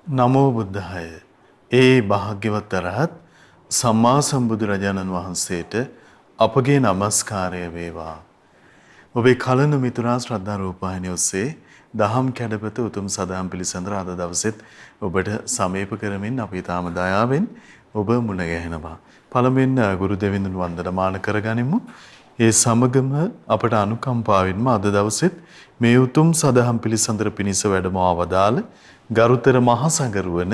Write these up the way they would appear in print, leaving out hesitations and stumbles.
නමෝ බුද්ධාය. ඒ භාග්‍යවත් අරහත් සම්මා සම්බුදුරජාණන් වහන්සේට අපගේ নমස්කාරය වේවා. ඔබේ කලන මිතුරා ශ්‍රද්ධා රූපවාහිනිය ඔස්සේ දහම් කැඩපත උතුම් සදාම් පිළිසඳර අද දවසෙත් ඔබට සමීප කරමින් අපි තාම දයාවෙන් ඔබ මුණ ගැහෙනවා. පළමුවෙන් ගුරු දෙවිඳුන් වන්දනමාන කරගනිමු. ඒ සමගම අපට අනුකම්පාවෙන්ම අද දවසෙත් මේ උතුම් සදහම් පිළිසඳර පිණිස වැඩම අවදාළ ගරුතර මහා සංඝරුවන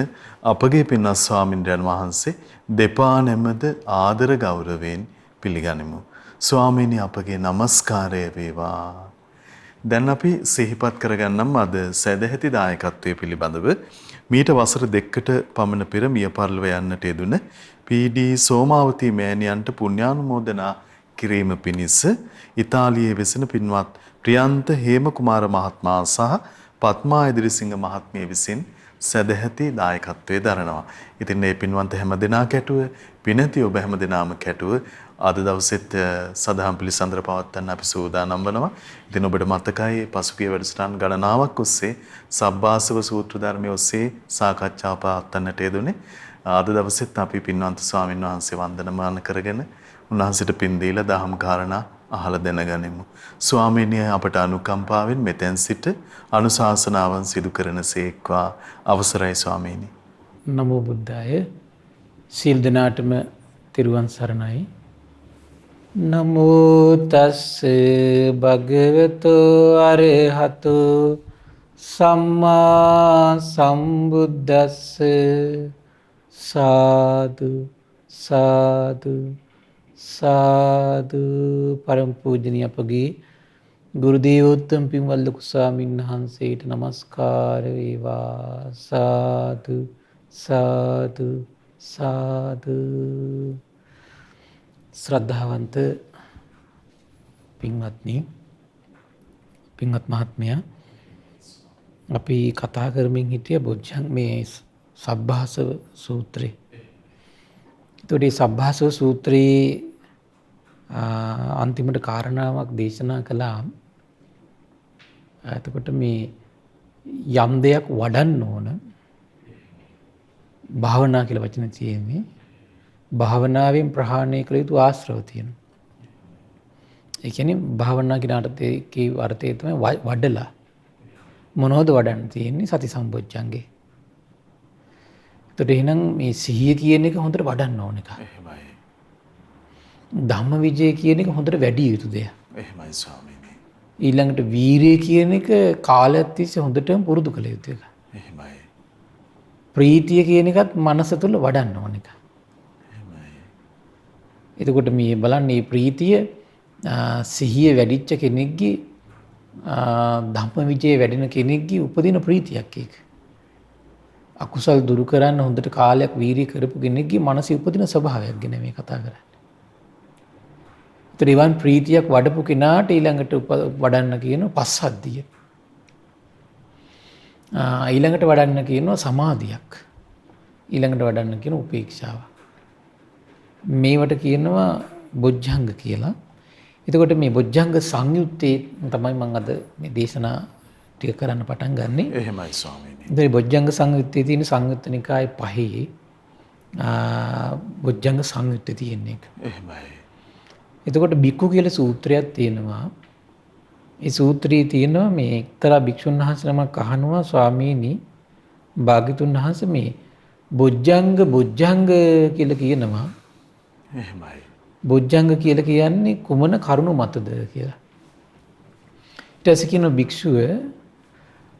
අපගේ පින්වත් ස්වාමින්ද්‍රයන් වහන්සේ දෙපා නැමද ආදර ගෞරවයෙන් පිළිගනිමු. ස්වාමීනි අපගේ নমස්කාරය වේවා. දැන් අපි සිහිපත් කරගන්නම් අද සදැහැති දායකත්වයේ පිළිබඳව මීට වසර දෙකකට පමණ පෙර මිය පරලොව යන්නට යෙදුන පී.ඩී. සෝමාවතී මෑණියන්ට පුණ්‍යානුමෝදනා කිරීම පිණිස ඉතාලියේ වෙසෙන පින්වත් ප්‍රියන්ත හේමකුමාර මහත්මයා සහ පත්මා ඉදිරිසිංහ මහත්මිය විසින් සදැහැති දායකත්වයේ දරනවා. ඉතින් මේ පින්වන්ත හැම දෙනා කැටුව පිනති ඔබ හැම දෙනාම කැටුව අද දවසෙත් සදහම් පිළිසඳර පවත්වන්න අපි සූදානම් වෙනවා. ඉතින් ඔබට මතකයි පසුගිය වැඩසටහන් ගණනාවක් ඔස්සේ සබ්බාසව සූත්‍ර ධර්මයේ ඔස්සේ සාකච්ඡා පවත්වන්නට යෙදුනේ. අද දවසෙත් අපි පින්වන්ත ස්වාමීන් වහන්සේ වන්දනමාන කරගෙන උන්වහන්සේට පින් දීලා දහම් කාරණා අහලා දැනගනිමු. ස්වාමීනිය අපට අනුකම්පාවෙන් මෙතෙන් සිට අනුශාසනාවන් සිදු කරන සේක්වා. අවසරයි ස්වාමීනි. නමෝ බුද්ධාය. සීල් දනාටම තිරුවන් සරණයි. නමෝ තස් භගවතු අරහතු සම්මා සම්බුද්දස්ස සාදු සාදු සාදු. පරම පූජනීය අපගේ ගුරු දේවෝත්තම පින්වත් ලොකු ස්වාමීන් වහන්සේට নমස්කාර වේවා. සාදු සාදු සාදු. ශ්‍රද්ධාවන්ත පින්වත්නි, පින්වත් මහත්මයා, අපි කතා කරමින් හිටිය බොජ්ජංග මේ සබ්බාසව සූත්‍රය. එතකොට මේ සබ්බාසව සූත්‍රයේ අන්තිමට කාරණාවක් දේශනා කළා. එතකොට මේ යම් දෙයක් වඩන්න ඕන, භාවනා කියලා වචන තියෙන්නේ. භාවනාවෙන් ප්‍රහාණය කළ යුතු ආශ්‍රව තියෙනවා. ඒ කියන්නේ භාවනා කියන අර්ථය තමයි වඩලා. මොනවද වඩන්න තියෙන්නේ? සති සම්පොච්චංගේ. එතකොට එහෙනම් මේ සිහිය කියන එක හොඳට වඩන්න ඕන එක. එහෙමයි. ධම්ම විජය කියන එක හොඳට වැඩි යුතු දෙයක්. එහෙමයි ස්වාමීනි. ඊළඟට වීරිය කියන එක කාලයක් තිස්සේ හොඳටම පුරුදු කළ යුතු එක. එහෙමයි. ප්‍රීතිය කියන එකත් මනස තුළ වඩන්න ඕන එක. එහෙමයි. එතකොට මේ බලන්න මේ ප්‍රීතිය සිහිය වැඩිච්ච කෙනෙක්ගේ ධම්ම විජය වැඩෙන කෙනෙක්ගේ උපදින ප්‍රීතියක් ඒක. අකුසල් දුරු කරන්න හොඳට කාලයක් වීරිය කරපු කෙනෙක්ගේ මනසේ උපදින ස්වභාවයක් ගැන මේ කතා කරන්නේ. ඒතර ඉවන් ප්‍රීතියක් වඩපු කෙනාට ඊළඟට වඩන්න කියනවා පස්සද්ධිය. ඊළඟට වඩන්න කියනවා සමාධියක්. ඊළඟට වඩන්න කියනවා උපේක්ෂාව. මේවට කියනවා බොජ්ජංග කියලා. එතකොට මේ බොජ්ජංග සංයුත්තේ තමයි මම අද මේ දේශනා ටික කරන්න පටන් ගන්නෙ. එහෙමයි ස්වාමීනි. ඉතින් බොජ්ජංග සංයුත්තේ තියෙන සංයුත්ත නිකායේ පහේ බොජ්ජංග සංයුත්තේ තියෙන එක. එහෙමයි. එතකොට බික්කු කියලා සූත්‍රයක් තියෙනවා. ඒ සූත්‍රයේ තියෙනවා මේ එක්තරා භික්ෂුන් වහන්සේ නමක් අහනවා, ස්වාමීනි භාග්‍යතුන් වහන්සේ මේ බොජ්ජංග කියලා කියනවා. එහෙමයි. බොජ්ජංග කියලා කියන්නේ කුමන කරුණු මතද කියලා. ඊට පස්සේ කියන භික්ෂුව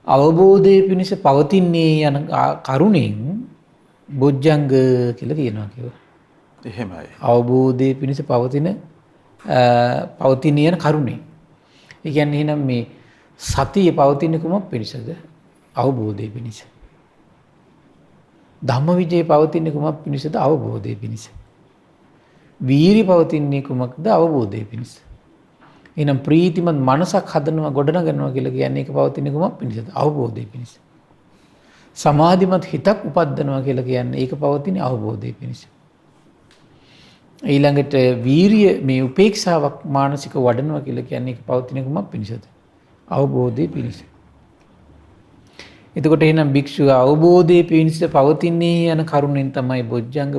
අවබෝධයේ පිණිස පවතින්නේ යන කරුණෙන් බොජ්ජංග කියලා කියනවා කිව්වා. එහෙමයි. අවබෝධයේ පිණිස පවතින යන කරුණේ. ඒ කියන්නේ එහෙනම් මේ සතිය පවතින කුමක් පිණිසද? අවබෝධයේ පිණිස. ධම්මවිජය පවතින කුමක් පිණිසද? අවබෝධයේ පිණිස. වීරිය පවතින්නේ කුමක්ද? අවබෝධයේ පිණිස. එහෙනම් ප්‍රීතිමත් මනසක් හදනවා, ගොඩනගනවා කියලා කියන්නේ ඒක පවතින කුමක් පිණිසද? අවබෝධයේ පිණිස. සමාධිමත් හිතක් උපද්දනවා කියලා කියන්නේ ඒක පවතින අවබෝධයේ පිණිස. ඊළඟට වීරිය මේ උපේක්ෂාවක් මානසික වඩනවා කියලා කියන්නේ ඒක පවතින කුමක් පිණිසද? අවබෝධයේ පිණිස. එතකොට එහෙනම් භික්ෂුව අවබෝධයේ පිණිස පවතින්නේ යන කරුණෙන් තමයි බොජ්ජංග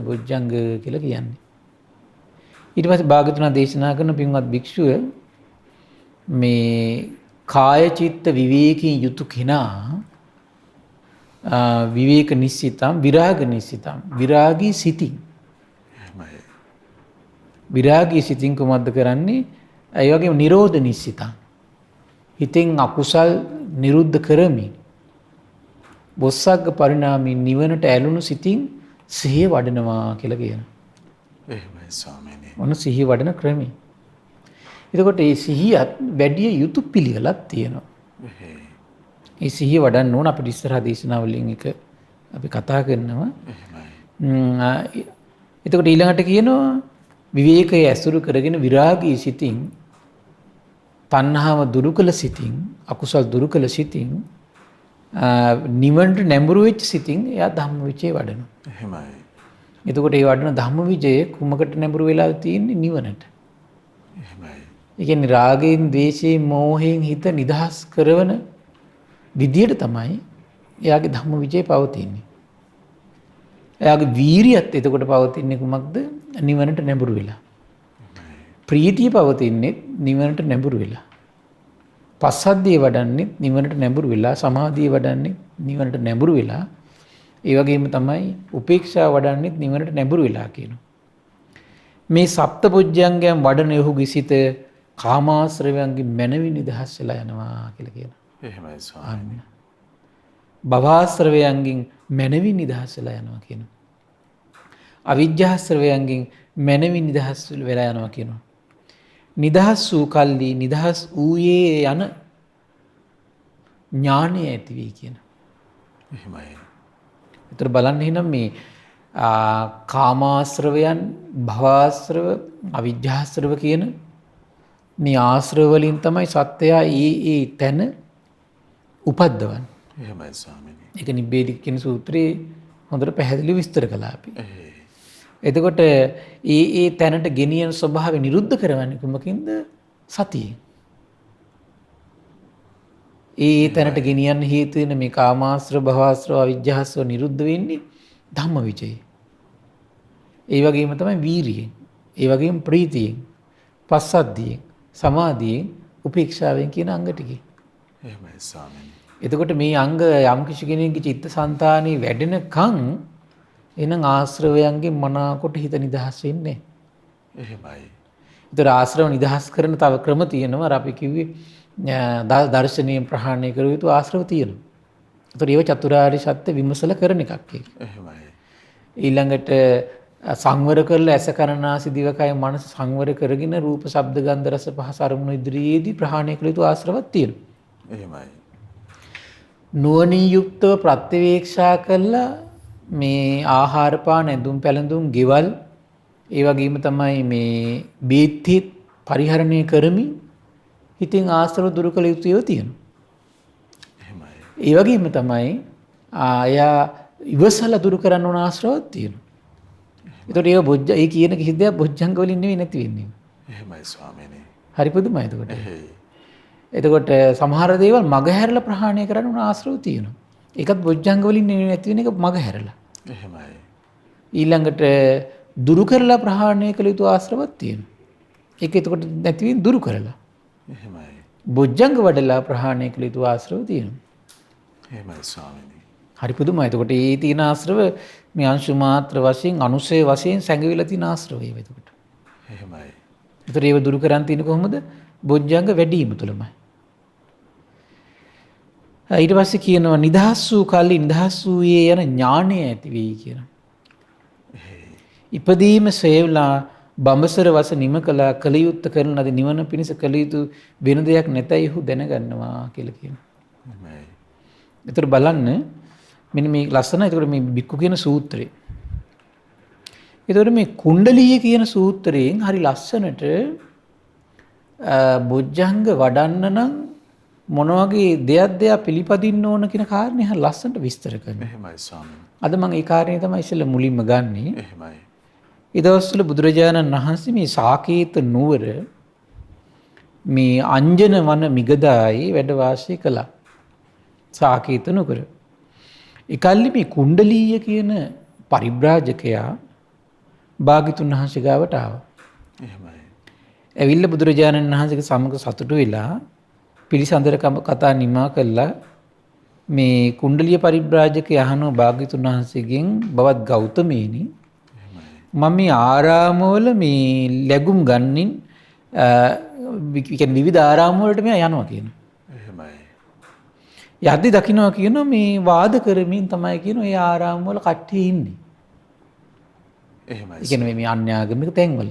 කියලා කියන්නේ. ඊට පස්සේ භාගතුනා දේශනා කරන පින්වත් භික්ෂුව මේ කාය චිත්ත විවේකී යුතු කෙනා විවේක නිස්සිතම් විරාග නිස්සිතම් විරාගී සිතින් එහෙමයි. විරාගී සිතින් කුමක්ද කරන්නේ? ඒ වගේම නිරෝධ නිස්සිතම් හිතෙන් අකුසල් නිරුද්ධ කරමින් බොස්සග්ග පරිණාමී නිවනට ඇලුණු සිතින් සිහිය වඩනවා කියලා කියනවා. එහෙමයි ස්වාමීනි. මොන සිහිය වඩන ක්‍රමය. එතකොට මේ සිහියත් වැඩි යුතු පිළිවෙලක් තියෙනවා. මේ සිහිය වඩන්න ඕන අපිට ඉස්සරහ දේශනාවලින් එක අපි කතා කරනවා. එහෙමයි. එතකොට ඊළඟට කියනවා විවේකයේ ඇසුරු කරගෙන විරාගී සිතින් තණ්හාව දුරු කළ සිතින් අකුසල් දුරු කළ සිතින් නිවනට නැඹුරු වෙච්ච සිතින් එයා ධම්මවිචේ වඩනවා. එහෙමයි. එතකොට ඒ වඩන ධම්මවිචය කුමකට නැඹුරු වෙලා තියෙන්නේ? නිවනට. එහෙමයි. ඒ කියන්නේ රාගයෙන්, ද්වේෂයෙන්, මෝහයෙන් හිත නිදහස් කරන විදියට තමයි එයාගේ ධම්මවිචේ පවතින්නේ. එයාගේ වීරියත් එතකොට පවතින්නේ කුමක්ද? නිවනට නැඹුරු වෙලා. ප්‍රීතිය පවතින්නේ නිවනට නැඹුරු වෙලා. පස්සද්ධිය වඩන්නේ නිවනට නැඹුරු වෙලා. සමාධිය වඩන්නේ නිවනට නැඹුරු වෙලා. ඒ වගේම තමයි උපේක්ෂාව වඩන්නේ නිවනට නැඹුරු වෙලා කියනවා. මේ සප්තපොඥංගයන් වඩන යහුගේ සිත කාමාශ්‍රවයන්ගේ මැනවි නිදහස් වෙලා යනවා කියලා කියනවා. එහෙමයි ස්වාමීනි. භවආශ්‍රවයන්ගෙන් මැනවි නිදහස් වෙලා යනවා කියනවා. අවිජ්ජාශ්‍රවයන්ගෙන් මැනවි නිදහස් වෙලා යනවා කියනවා. නිදහස් වූ කල්ලි නිදහස් වූයේ යන ඥානය ඇති වෙයි කියන. එහෙමයි. ඒතර බලන්න එහෙනම් මේ කාමාශ්‍රවයන්, භවආශ්‍රව, අවිජ්ජාශ්‍රව කියන මේ ආශ්‍රව වලින් තමයි සත්‍යය ඒ තැන උපද්දවන්නේ. එහෙමයි ස්වාමීනි. ඒක නිබ්බේධික කියන සූත්‍රයේ හොඳට පැහැදිලිව විස්තර කළා අපි. එතකොට ඒ තැනට ගෙනියන ස්වභාවය නිරුද්ධ කරවන්නේ කුමකින්ද? සතියෙන්. ඒ තැනට ගෙනියන්න හේතු වෙන මේ කාමාශ්‍රව, භවආශ්‍රව, අවිජ්ජාශ්‍රව නිරුද්ධ වෙන්නේ ධම්මවිචේ. ඒ වගේම තමයි වීරියෙන්, ඒ වගේම ප්‍රීතියෙන්, පස්සද්ධියෙන්, සමාධියෙන්, උපේක්ෂාවෙන් කියන අංග ටිකේ. එහෙමයි ස්වාමීනි. එතකොට මේ අංග යම් කිසි කෙනෙකුගේ චිත්තසංතානයේ වැඩෙනකන් එහෙනම් ආශ්‍රවයන්ගෙන් මනාකොට හිත නිදහස් වෙන්නේ. එහෙමයි. ඒතර ආශ්‍රව නිදහස් කරන තව ක්‍රම තියෙනවා. අර අපි කිව්වේ දර්ශනීය ප්‍රහාණය කර යුතු ආශ්‍රව තියෙනවා. ඒතර ඒව චතුරාර්ය සත්‍ය විමසල කරන එකක් ඒක. එහෙමයි. ඊළඟට සංවර කරලා ඇස කරනාසි දිවකය මනස සංවර කරගෙන රූප ශබ්ද ගන්ධ රස පහස අරමුණු ඉදිරියේදී ප්‍රහාණය කළ යුතු ආශ්‍රවත් තියෙනවා. එහෙමයි. නුවණින් යුක්තව ප්‍රත්‍යවේක්ෂා කළා මේ ආහාර පාන ඇඳුම් පැළඳුම් ගෙවල් ඒ වගේම තමයි මේ බීත්‍තිත් පරිහරණය කරමින් හිතින් ආශ්‍රව දුරු කළ යුතු ඒවා තියෙනවා. එහෙමයි. ඒ වගේම තමයි ආයා ඉවසලා දුරු කරන්න ඕන ආශ්‍රවත් තියෙනවා. ඒතකොට ඒ බොජ්ජ ඒ කියන කිසි දෙයක් බොජ්ජංග වලින් නෙවෙයි නැති වෙන්නේ. එහෙමයි ස්වාමීනි. හරි පුදුමයි එතකොට. එතකොට සමහර දේවල් මගහැරලා ප්‍රහාණය කරන්න ඕන ආශ්‍රව තියෙනවා. ඒකත් බොජ්ජංග වලින් නෙවෙයි නැති වෙන එක මගහැරලා. එහෙමයි. ඊළඟට දුරු කරලා ප්‍රහාණය කළ යුතු ආශ්‍රවත් තියෙනවා. ඒක එතකොට නැති වෙන දුරු කරලා. එහෙමයි. බොජ්ජංග වඩලා ප්‍රහාණය කළ යුතු ආශ්‍රව තියෙනවා. එහෙමයි ස්වාමීනි. හරි පුදුමයි. එතකොට මේ තියෙන ආශ්‍රව මේ අංශු මාත්‍ර වශයෙන් අනුසය වශයෙන් සැඟවිලා තියෙන ආශ්‍රව ඒව එතකොට. එහෙමයි. ඒතර ඒව දුරු කරන් තියෙන්නේ කොහොමද? බොජ්ජංග වැඩි වීම තුළමයි. ඊට පස්සේ කියනවා නිදහස් වූ කල්ලි නිදහස් වූයේ යන ඥානය ඇති වෙයි කියනවා. ඉපදීම සේවලා බඹසර වස නිම කළා කල යුත්තේ කරන ලද නිවන පිණිස කල යුතු වෙන දෙයක් නැතයි ඔහු දැනගන්නවා කියලා කියනවා. එහෙමයි. ඒතර බලන්න මෙන්න මේ ලස්සන. ඒතකොට මේ බික්කු කියන සූත්‍රය. ඒතකොට මේ කුණ්ඩලීය කියන සූත්‍රයෙන් හරි ලස්සනට බොජ්ජංග වඩන්න නම් මොන වගේ දෙයක් පිළිපදින්න ඕන කියන කාරණේ හරි ලස්සනට විස්තර කරනවා. එහෙමයි ස්වාමීනි. අද මම ඒ කාරණේ තමයි ඉස්සෙල්ලා මුලින්ම ගන්නෙ. එහෙමයි. ඒ දවස්වල බුදුරජාණන් වහන්සේ මේ සාකේත නුවර මේ අංජන වන මිගදායි වැඩ වාසය කළා. සාකේත නුවර. එකල්ලි මේ කුණ්ඩලීය කියන පරිබ්‍රාජකයා භාග්‍යතුන් වහන්සේ ගාවට ආවා. එහෙමයි. ඇවිල්ලා බුදුරජාණන් වහන්සේගේ සමග සතුටු වෙලා පිළිසඳර කතා නිමා කළා. මේ කුණ්ඩලීය පරිබ්‍රාජකයා අහනවා භාග්‍යතුන් වහන්සේගෙන් බවත් ගෞතමීනි මම මේ ආරාමවල මේ ලැබුම් ගන්නින් විවිධ ආරාම වලට මේ යනවා කියනවා. එහෙමයි. යද්දි දකින්නවා කියනවා මේ වාද කරමින් තමයි කියනවා ඒ ආරාම වල කට්ටිය ඉන්නේ. එහෙමයි. ඒ කියන්නේ මේ අන්‍යාගමික තැන්වල.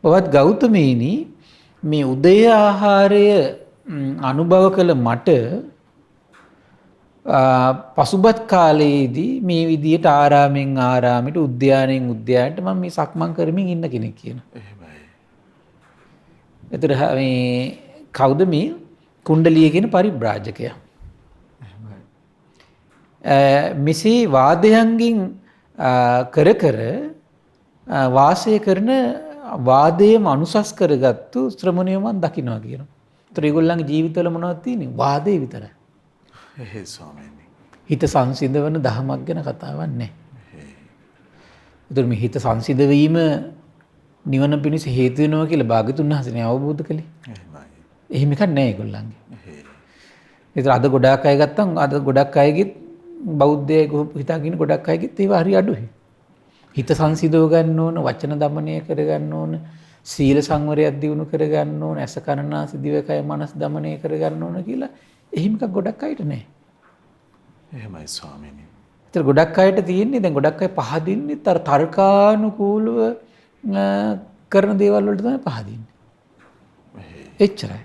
බවත් ගෞතමීනි මේ උදේ ආහාරය අනුභව කළ මට පසුබත් කාලයේදී මේ විදියට ආරාමෙන් ආරාමයට උද්‍යානයෙන් උද්‍යානයට මම මේ සක්මන් කරමින් ඉන්න කෙනෙක් කියනවා. එහෙමයි. එතකොට මේ කවුද මේ කුණ්ඩලිය කියන පරිබ්‍රාජකයා? මෙසේ වාදයන්ගෙන් කර කර වාසය කරන වාදයේම අනුසස් කරගත්තු ශ්‍රමණයෝ මන් දකින්නවා කියනවා. ඒතර ඒගොල්ලන්ගේ ජීවිතවල මොනවද තියෙන්නේ? වාදේ විතරයි. එහෙයි ස්වාමීනි. හිත සංසිඳවන දහමක් ගැන කතාවක් නැහැ. ඒතර මේ හිත සංසිඳ වීම නිවන පිණිස හේතු වෙනවා කියලා භාග්‍යතුන් වහන්සේ අවබෝධ කළේ. එහෙමයි. එහෙම එකක් නැහැ ඒගොල්ලන්ගේ. එහෙයි. ඒතර අද ගොඩාක් අය ගත්තම් අද ගොඩක් අයගෙත් බෞද්ධයෙකු හිතාගෙන ගොඩක් අයගෙත් ඒවා හරි අඩුයි. හිත සංසිඳව ගන්න ඕන, වචන දමනය කර ගන්න ඕන, සීල සංවරයක් දියුණු කර ගන්න ඕන, ඇස කන නාසය දිවකය මනස දමනය කර ගන්න ඕන කියලා එහෙම එකක් ගොඩක් අයට නැහැ. එහෙමයි ස්වාමීනි. ඒතර ගොඩක් අයට තියෙන්නේ දැන් ගොඩක් අය පහදින්නේ අර තර්කානුකූලව කරන දේවල් වලට තමයි පහදින්නේ. එච්චරයි.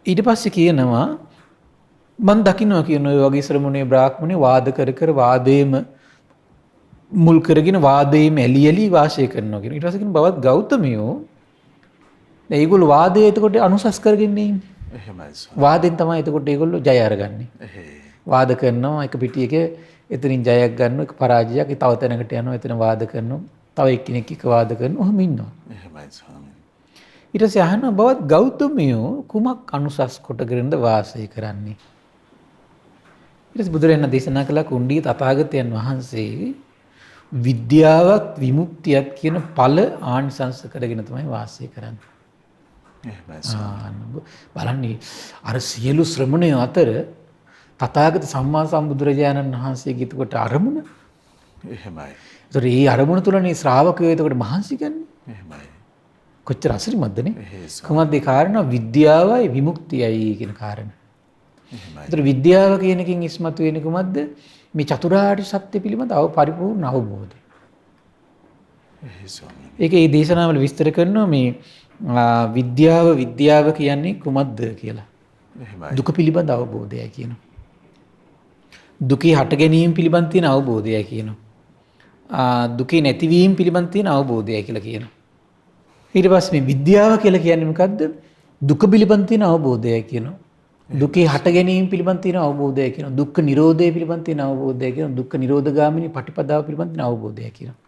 ඊට පස්සේ කියනවා මම දකින්නවා කියන ඔය වගේ ශ්‍රමණේ බ්‍රාහ්මණේ වාද කර කර වාදේම මුල් කරගෙන වාදේම එලි එලි වාසය කරනවා කියන. ඊට පස්සේ කියන බවත් ගෞතමයෝ ඒගොල්ලෝ වාදයේ එතකොට අනුසස් කරගෙන ඉන්නේ. එහෙමයි. වාදෙන් තමයි එතකොට ඒගොල්ලෝ ජය අරගන්නේ. වාද කරනවා එක පිටියක එතනින් ජයක් ගන්නවා එක පරාජයක් තව තැනකට යනවා එතන වාද කරනවා තව එක්කෙනෙක් එක වාද කරනවා ඔහොම ඉන්නවා. එහෙමයි ස්වාමීනි. ඊට පස්සේ අහනවා බවත් ගෞතමයෝ කුමක් අනුසස් කොටගෙනද වාසය කරන්නේ? ඊට පස්සේ බුදුරජාණන් දේශනා කළ කුණ්ඩී තථාගතයන් වහන්සේ විද්‍යාවත් විමුක්තියත් කියන ඵල ආනිසංස කරගෙන තමයි වාසය කරන්නේ. බලන්නේ අර සියලු ශ්‍රමණයෝ අතර තථාගත සම්මා සම්බුදුරජාණන් වහන්සේගේ එතකොට අරමුණ එහෙමයි. ඒතර ඒ අරමුණ තුලනේ ශ්‍රාවකයෝ එතකොට මහන්සි ගන්නේ. එහෙමයි. කොච්චර අසිරිමත්දනේ. කොහොමද ඒ කාරණා විද්‍යාවයි විමුක්තියයි කියන කාරණා. එහෙමයි. ඒතර විද්‍යාව කියන එකකින් ඉස්මතු වෙන්නේ කොහොමද? මේ චතුරාර්ය සත්‍ය පිළිබඳ පරිපූර්ණ අවබෝධය. ඒක ඒ දේශනාවල විස්තර කරනවා මේ විද්‍යාව කියන්නේ කුමක්ද කියලා. දුක පිළිබඳ අවබෝධයයි කියනවා. දුකේ හට ගැනීම පිළිබඳ තියෙන අවබෝධයයි කියනවා. දුකේ නැතිවීම පිළිබඳ තියෙන අවබෝධයයි කියලා කියනවා. ඊට පස්සේ මේ විද්‍යාව කියලා කියන්නේ මොකද්ද? දුක පිළිබඳ තියෙන අවබෝධයයි කියනවා. දුකේ හට ගැනීම පිළිබඳ තියෙන අවබෝධයයි කියනවා. දුක්ඛ නිරෝධය පිළිබඳ තියෙන අවබෝධයයි කියනවා. දුක්ඛ නිරෝධගාමිනී පටිපදාව පිළිබඳ තියෙන අවබෝධයයි කියනවා.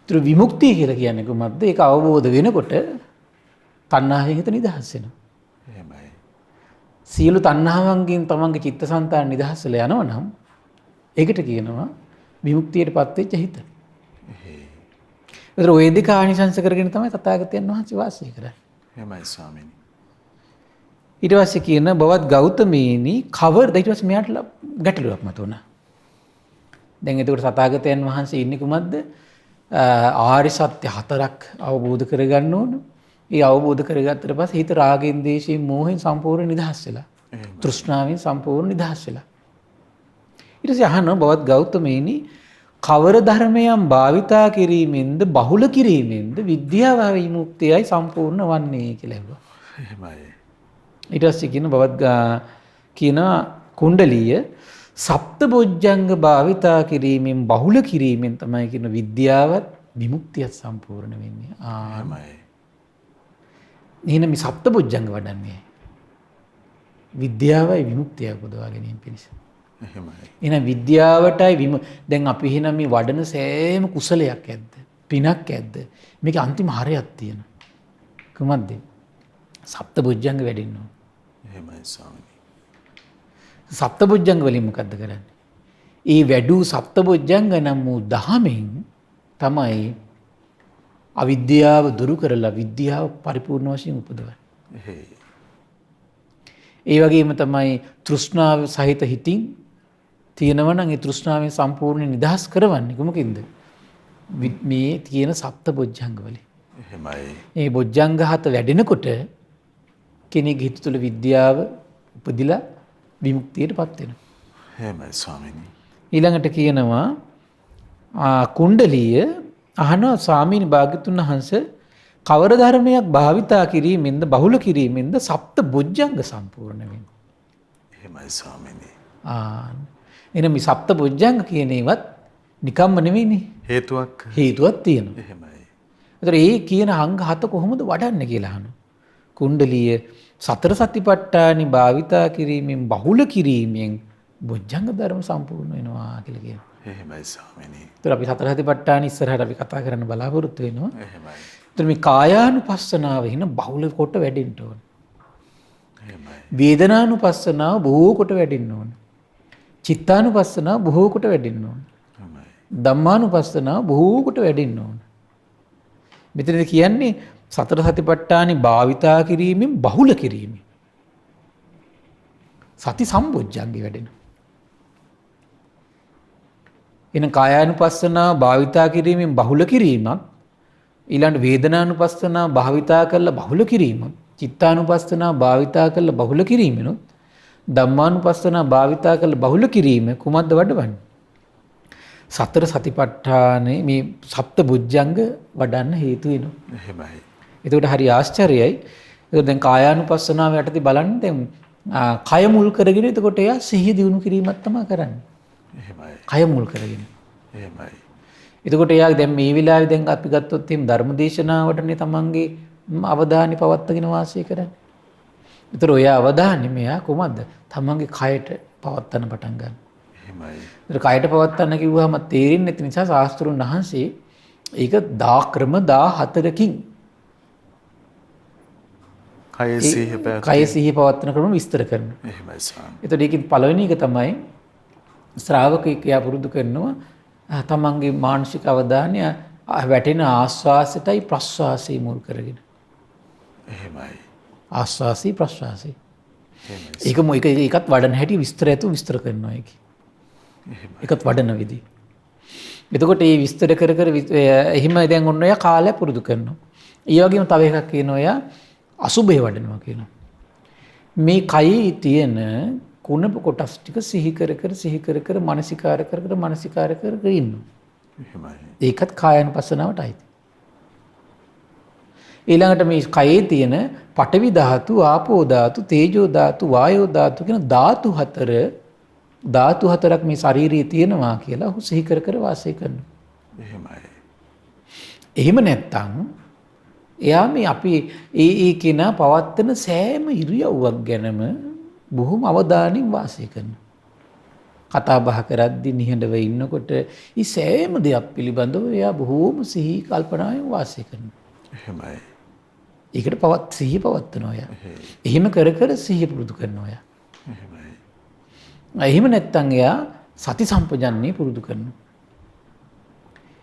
ඒතර විමුක්තිය කියලා කියන්නේ කොහොමද? ඒක අවබෝධ වෙනකොට තණ්හාවෙන් හිත නිදහස් වෙනවා. එහෙමයි. සියලු තණ්හාවන්ගෙන් තමන්ගේ චිත්තසංතාන නිදහස් වෙලා යනවා නම් ඒකට කියනවා විමුක්තියටපත් වෙච්ච හිත. ඒතර ඔය දෙක ආනිසංස කරගෙන තමයි තථාගතයන් වහන්සේ වාසය කරන්නේ. එහෙමයි ස්වාමීනි. ඊට පස්සේ කියන බවත් ගෞතමීනි කවර්ද ඊට පස්සේ මෙයාට ගැටලුවක් මතුණා. දැන් එතකොට තථාගතයන් වහන්සේ ඉන්නේ කුමක්ද? ආර්ය සත්‍ය හතරක් අවබෝධ කරගන්න ඕන. ඒ අවබෝධ කරගත්තට පස්සේ හිත රාගෙන්, දේශයෙන්, මෝහෙන් සම්පූර්ණ නිදහස් වෙලා. තෘෂ්ණාවෙන් සම්පූර්ණ නිදහස් වෙලා. ඊට පස්සේ අහනවා බවත් ගෞතමීනි කවර ධර්මයන් භාවිතා කිරීමෙන්ද බහුල කිරීමෙන්ද විද්‍යාව විමුක්තියයි සම්පූර්ණ වන්නේ කියලා ඇහුවා. එහෙමයි. ඊට පස්සේ කියන බවත් කියන කුණ්ඩලීය සප්තබොජ්ජංග භාවිතා කිරීමෙන් බහුල කිරීමෙන් තමයි කියන විද්‍යාවත් විමුක්තියත් සම්පූර්ණ වෙන්නේ. ආමයි. එහෙනම් මේ සප්තබොජ්ජංග වඩන්නේ විද්‍යාවයි විමුක්තියයි උපදවා ගැනීම පිණිස. එහෙමයි. එහෙනම් විද්‍යාවටයි දැන් අපි එහෙනම් මේ වඩන සෑම කුසලයක් ඇද්ද? පිනක් ඇද්ද? මේකේ අන්තිම හරයක් තියෙනවා. කොහොමද? සප්තබොජ්ජංග වැඩෙන්න ඕන. එහෙමයි ස්වාමීනි. සප්තබොජ්ජංග වලින් මොකද්ද කරන්නේ? ඒ වැඩූ සප්තබොජ්ජංග නම් වූ දහමෙන් තමයි අවිද්‍යාව දුරු කරලා විද්‍යාව පරිපූර්ණ වශයෙන් උපදවන්නේ. ඒ වගේම තමයි තෘෂ්ණාව සහිත හිතින් තියෙනවා නම් ඒ තෘෂ්ණාවෙන් සම්පූර්ණ නිදහස් කරවන්නේ කොමකින්ද? මේ තියෙන සප්තබොජ්ජංග වලින්. එහෙමයි. මේ බොජ්ජංග හත වැඩෙනකොට කෙනෙකුගේ හිත තුළ විද්‍යාව උපදිලා විමුක්තියටපත් වෙනවා. එහෙමයි ස්වාමීනි. ඊළඟට කියනවා කුණ්ඩලීය අහනවා ස්වාමීනි භාග්‍යතුන් වහන්සේ කවර ධර්මයක් භාවිතා කිරීමෙන්ද බහුල කිරීමෙන්ද සප්ත බොජ්ජංග සම්පූර්ණ වෙන්නේ? එහෙමයි ස්වාමීනි. එහෙනම් මේ සප්ත බොජ්ජංග කියන ඒවත් නිකම්ම නෙවෙයිනේ. හේතුවක් තියෙනවා. එහෙමයි. ඒතර ඒ කියන අංග හත කොහොමද වඩන්නේ කියලා අහනවා. කුණ්ඩලීය සතර සතිපට්ඨානි භාවිතා කිරීමෙන් බහුල කිරීමෙන් බොජ්ජංග ධර්ම සම්පූර්ණ වෙනවා කියලා කියනවා. එහෙමයි ස්වාමීනි. ඒතර අපි සතර සතිපට්ඨාන ඉස්සරහට අපි කතා කරන්න බලාපොරොත්තු වෙනවා. එහෙමයි. ඒතර මේ කායානුපස්සනාව හින බහුල කොට වැඩෙන්න ඕන. එහෙමයි. වේදනානුපස්සනාව බොහෝ කොට වැඩෙන්න ඕන. චිත්තානුපස්සනාව බොහෝ කොට වැඩෙන්න ඕන. එහෙමයි. ධම්මානුපස්සනාව බොහෝ කොට වැඩෙන්න ඕන. මෙතනදී කියන්නේ සතර සතිපට්ඨානි භාවිතා කිරීමෙන් බහුල කිරීමෙන් සති සම්බොජ්ජංගේ වැඩෙනවා. එන කායානුපස්සනාව භාවිතා කිරීමෙන් බහුල කිරීමක් ඊළඟ වේදනානුපස්සනාව භාවිතා කරලා බහුල කිරීමක් චිත්තානුපස්සනාව භාවිතා කරලා බහුල කිරීමනොත් ධම්මානුපස්සනාව භාවිතා කරලා බහුල කිරීම කුමක්ද වඩවන්නේ? සතර සතිපට්ඨානේ මේ සප්ත බොජ්ජංග වඩන්න හේතු වෙනවා. එහෙමයි. එතකොට හරි ආශ්චර්යයි. ඒක දැන් කායානුපස්සනාව යටතේ බලන්න දැන් කය මුල් කරගෙන එතකොට එයා සිහිය දියුණු කිරීමක් තමයි කරන්නේ. එහෙමයි. කය මුල් කරගෙන. එහෙමයි. එතකොට එයා දැන් මේ වෙලාවේ දැන් අපි ගත්තොත් එහෙනම් ධර්මදේශනාවටනේ තමන්ගේ අවධානය පවත්වාගෙන වාසය කරන්නේ. ඒතර ඔය අවධානය මෙයා කොහොමද තමන්ගේ කයට පවත්වන්න පටන් ගන්න. එහෙමයි. ඒතර කයට පවත්වන්න කිව්වම තේරෙන්නේ නැති නිසා ශාස්ත්‍රුන් වහන්සේ ඒක ක්‍රම 14කින් කය සිහිය පවත්වන ක්‍රම විස්තර කරනවා. එහෙමයි ස්වාමී. ඒතර ඒකෙන් පළවෙනි එක තමයි ශ්‍රාවකෙක් යා පුරුදු කරනවා තමන්ගේ මානසික අවධානය වැටෙන ආස්වාසයටයි ප්‍රස්වාසය මුල් කරගෙන. එහෙමයි. ආස්වාසී ප්‍රස්වාසී. එහෙමයි. ඒකත් වඩන හැටි විස්තර කරනවා ඒක. එහෙමයි. ඒකත් වඩන විදි. එතකොට මේ විස්තර කර එහෙම දැන් ඔන්න ඔය කාලය පුරුදු කරනවා. ඒ වගේම තව එකක් කියනවා ඔයා අසුභය වඩනවා කියනවා. මේ කයේ තියෙන කුණප කොටස් ටික සිහි කර මානසිකාර කර ඉන්නවා. එහෙමයි. ඒකත් කායानुපස්සනාවට අයිති. ඊළඟට මේ කයේ තියෙන පඨවි ධාතු, ආපෝ ධාතු, තේජෝ ධාතු, වායෝ ධාතු කියන ධාතු හතරක් මේ ශාරීරියේ තියෙනවා කියලා ඔහු සිහි කර වාසය කරනවා. එහෙමයි. එහෙම නැත්තම් එයා මේ අපි ඒ කෙනා පවත්තන සෑම ඉරියව්වක් ගැනම බොහොම අවධානයෙන් වාසය කරනවා. කතා බහ කරද්දී නිහඬව ඉන්නකොට මේ සෑම දෙයක් පිළිබඳව එයා බොහොම සිහි කල්පනාවෙන් වාසය කරනවා. එහෙමයි. ඒකට සිහිය පවත්වනවා එයා. එහෙම කර සිහිය පුරුදු කරනවා එයා. එහෙමයි. එහෙම නැත්තම් එයා සති සම්පජන්ණය පුරුදු කරනවා.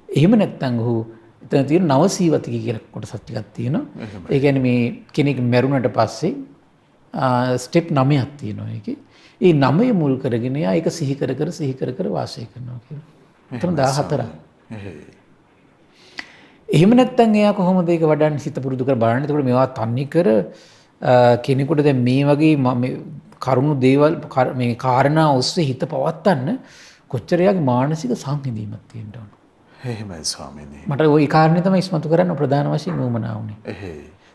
එහෙම නැත්තම් ඔහු එතන තියෙන නව සීවතික කියලා කොටසක් ටිකක් තියෙනවා. ඒ කියන්නේ මේ කෙනෙක් මැරුණට පස්සේ ස්ටෙප් 9ක් තියෙනවා ඒකේ. ඒ 9 මුල් කරගෙන එයා ඒක සිහි කර වාසය කරනවා කියලා. එතන 14ක්. එහෙම නැත්තම් එයා කොහොමද ඒක වඩන්නේ සිත පුරුදු කර බලන්න. එතකොට මේවා තන්නේ කර කෙනෙකුට දැන් මේ වගේ කරුණු දේවල් මේ කාරණා ඔස්සේ හිත පවත්තන්න කොච්චර යාගේ මානසික සංහිඳීමක් තියෙන්න ඕන. එහෙමයි ස්වාමීනි. මට ওই කාරණේ තමයි ඉස්මතු කරන්න ප්‍රධාන වශයෙන් උවමනා වුනේ.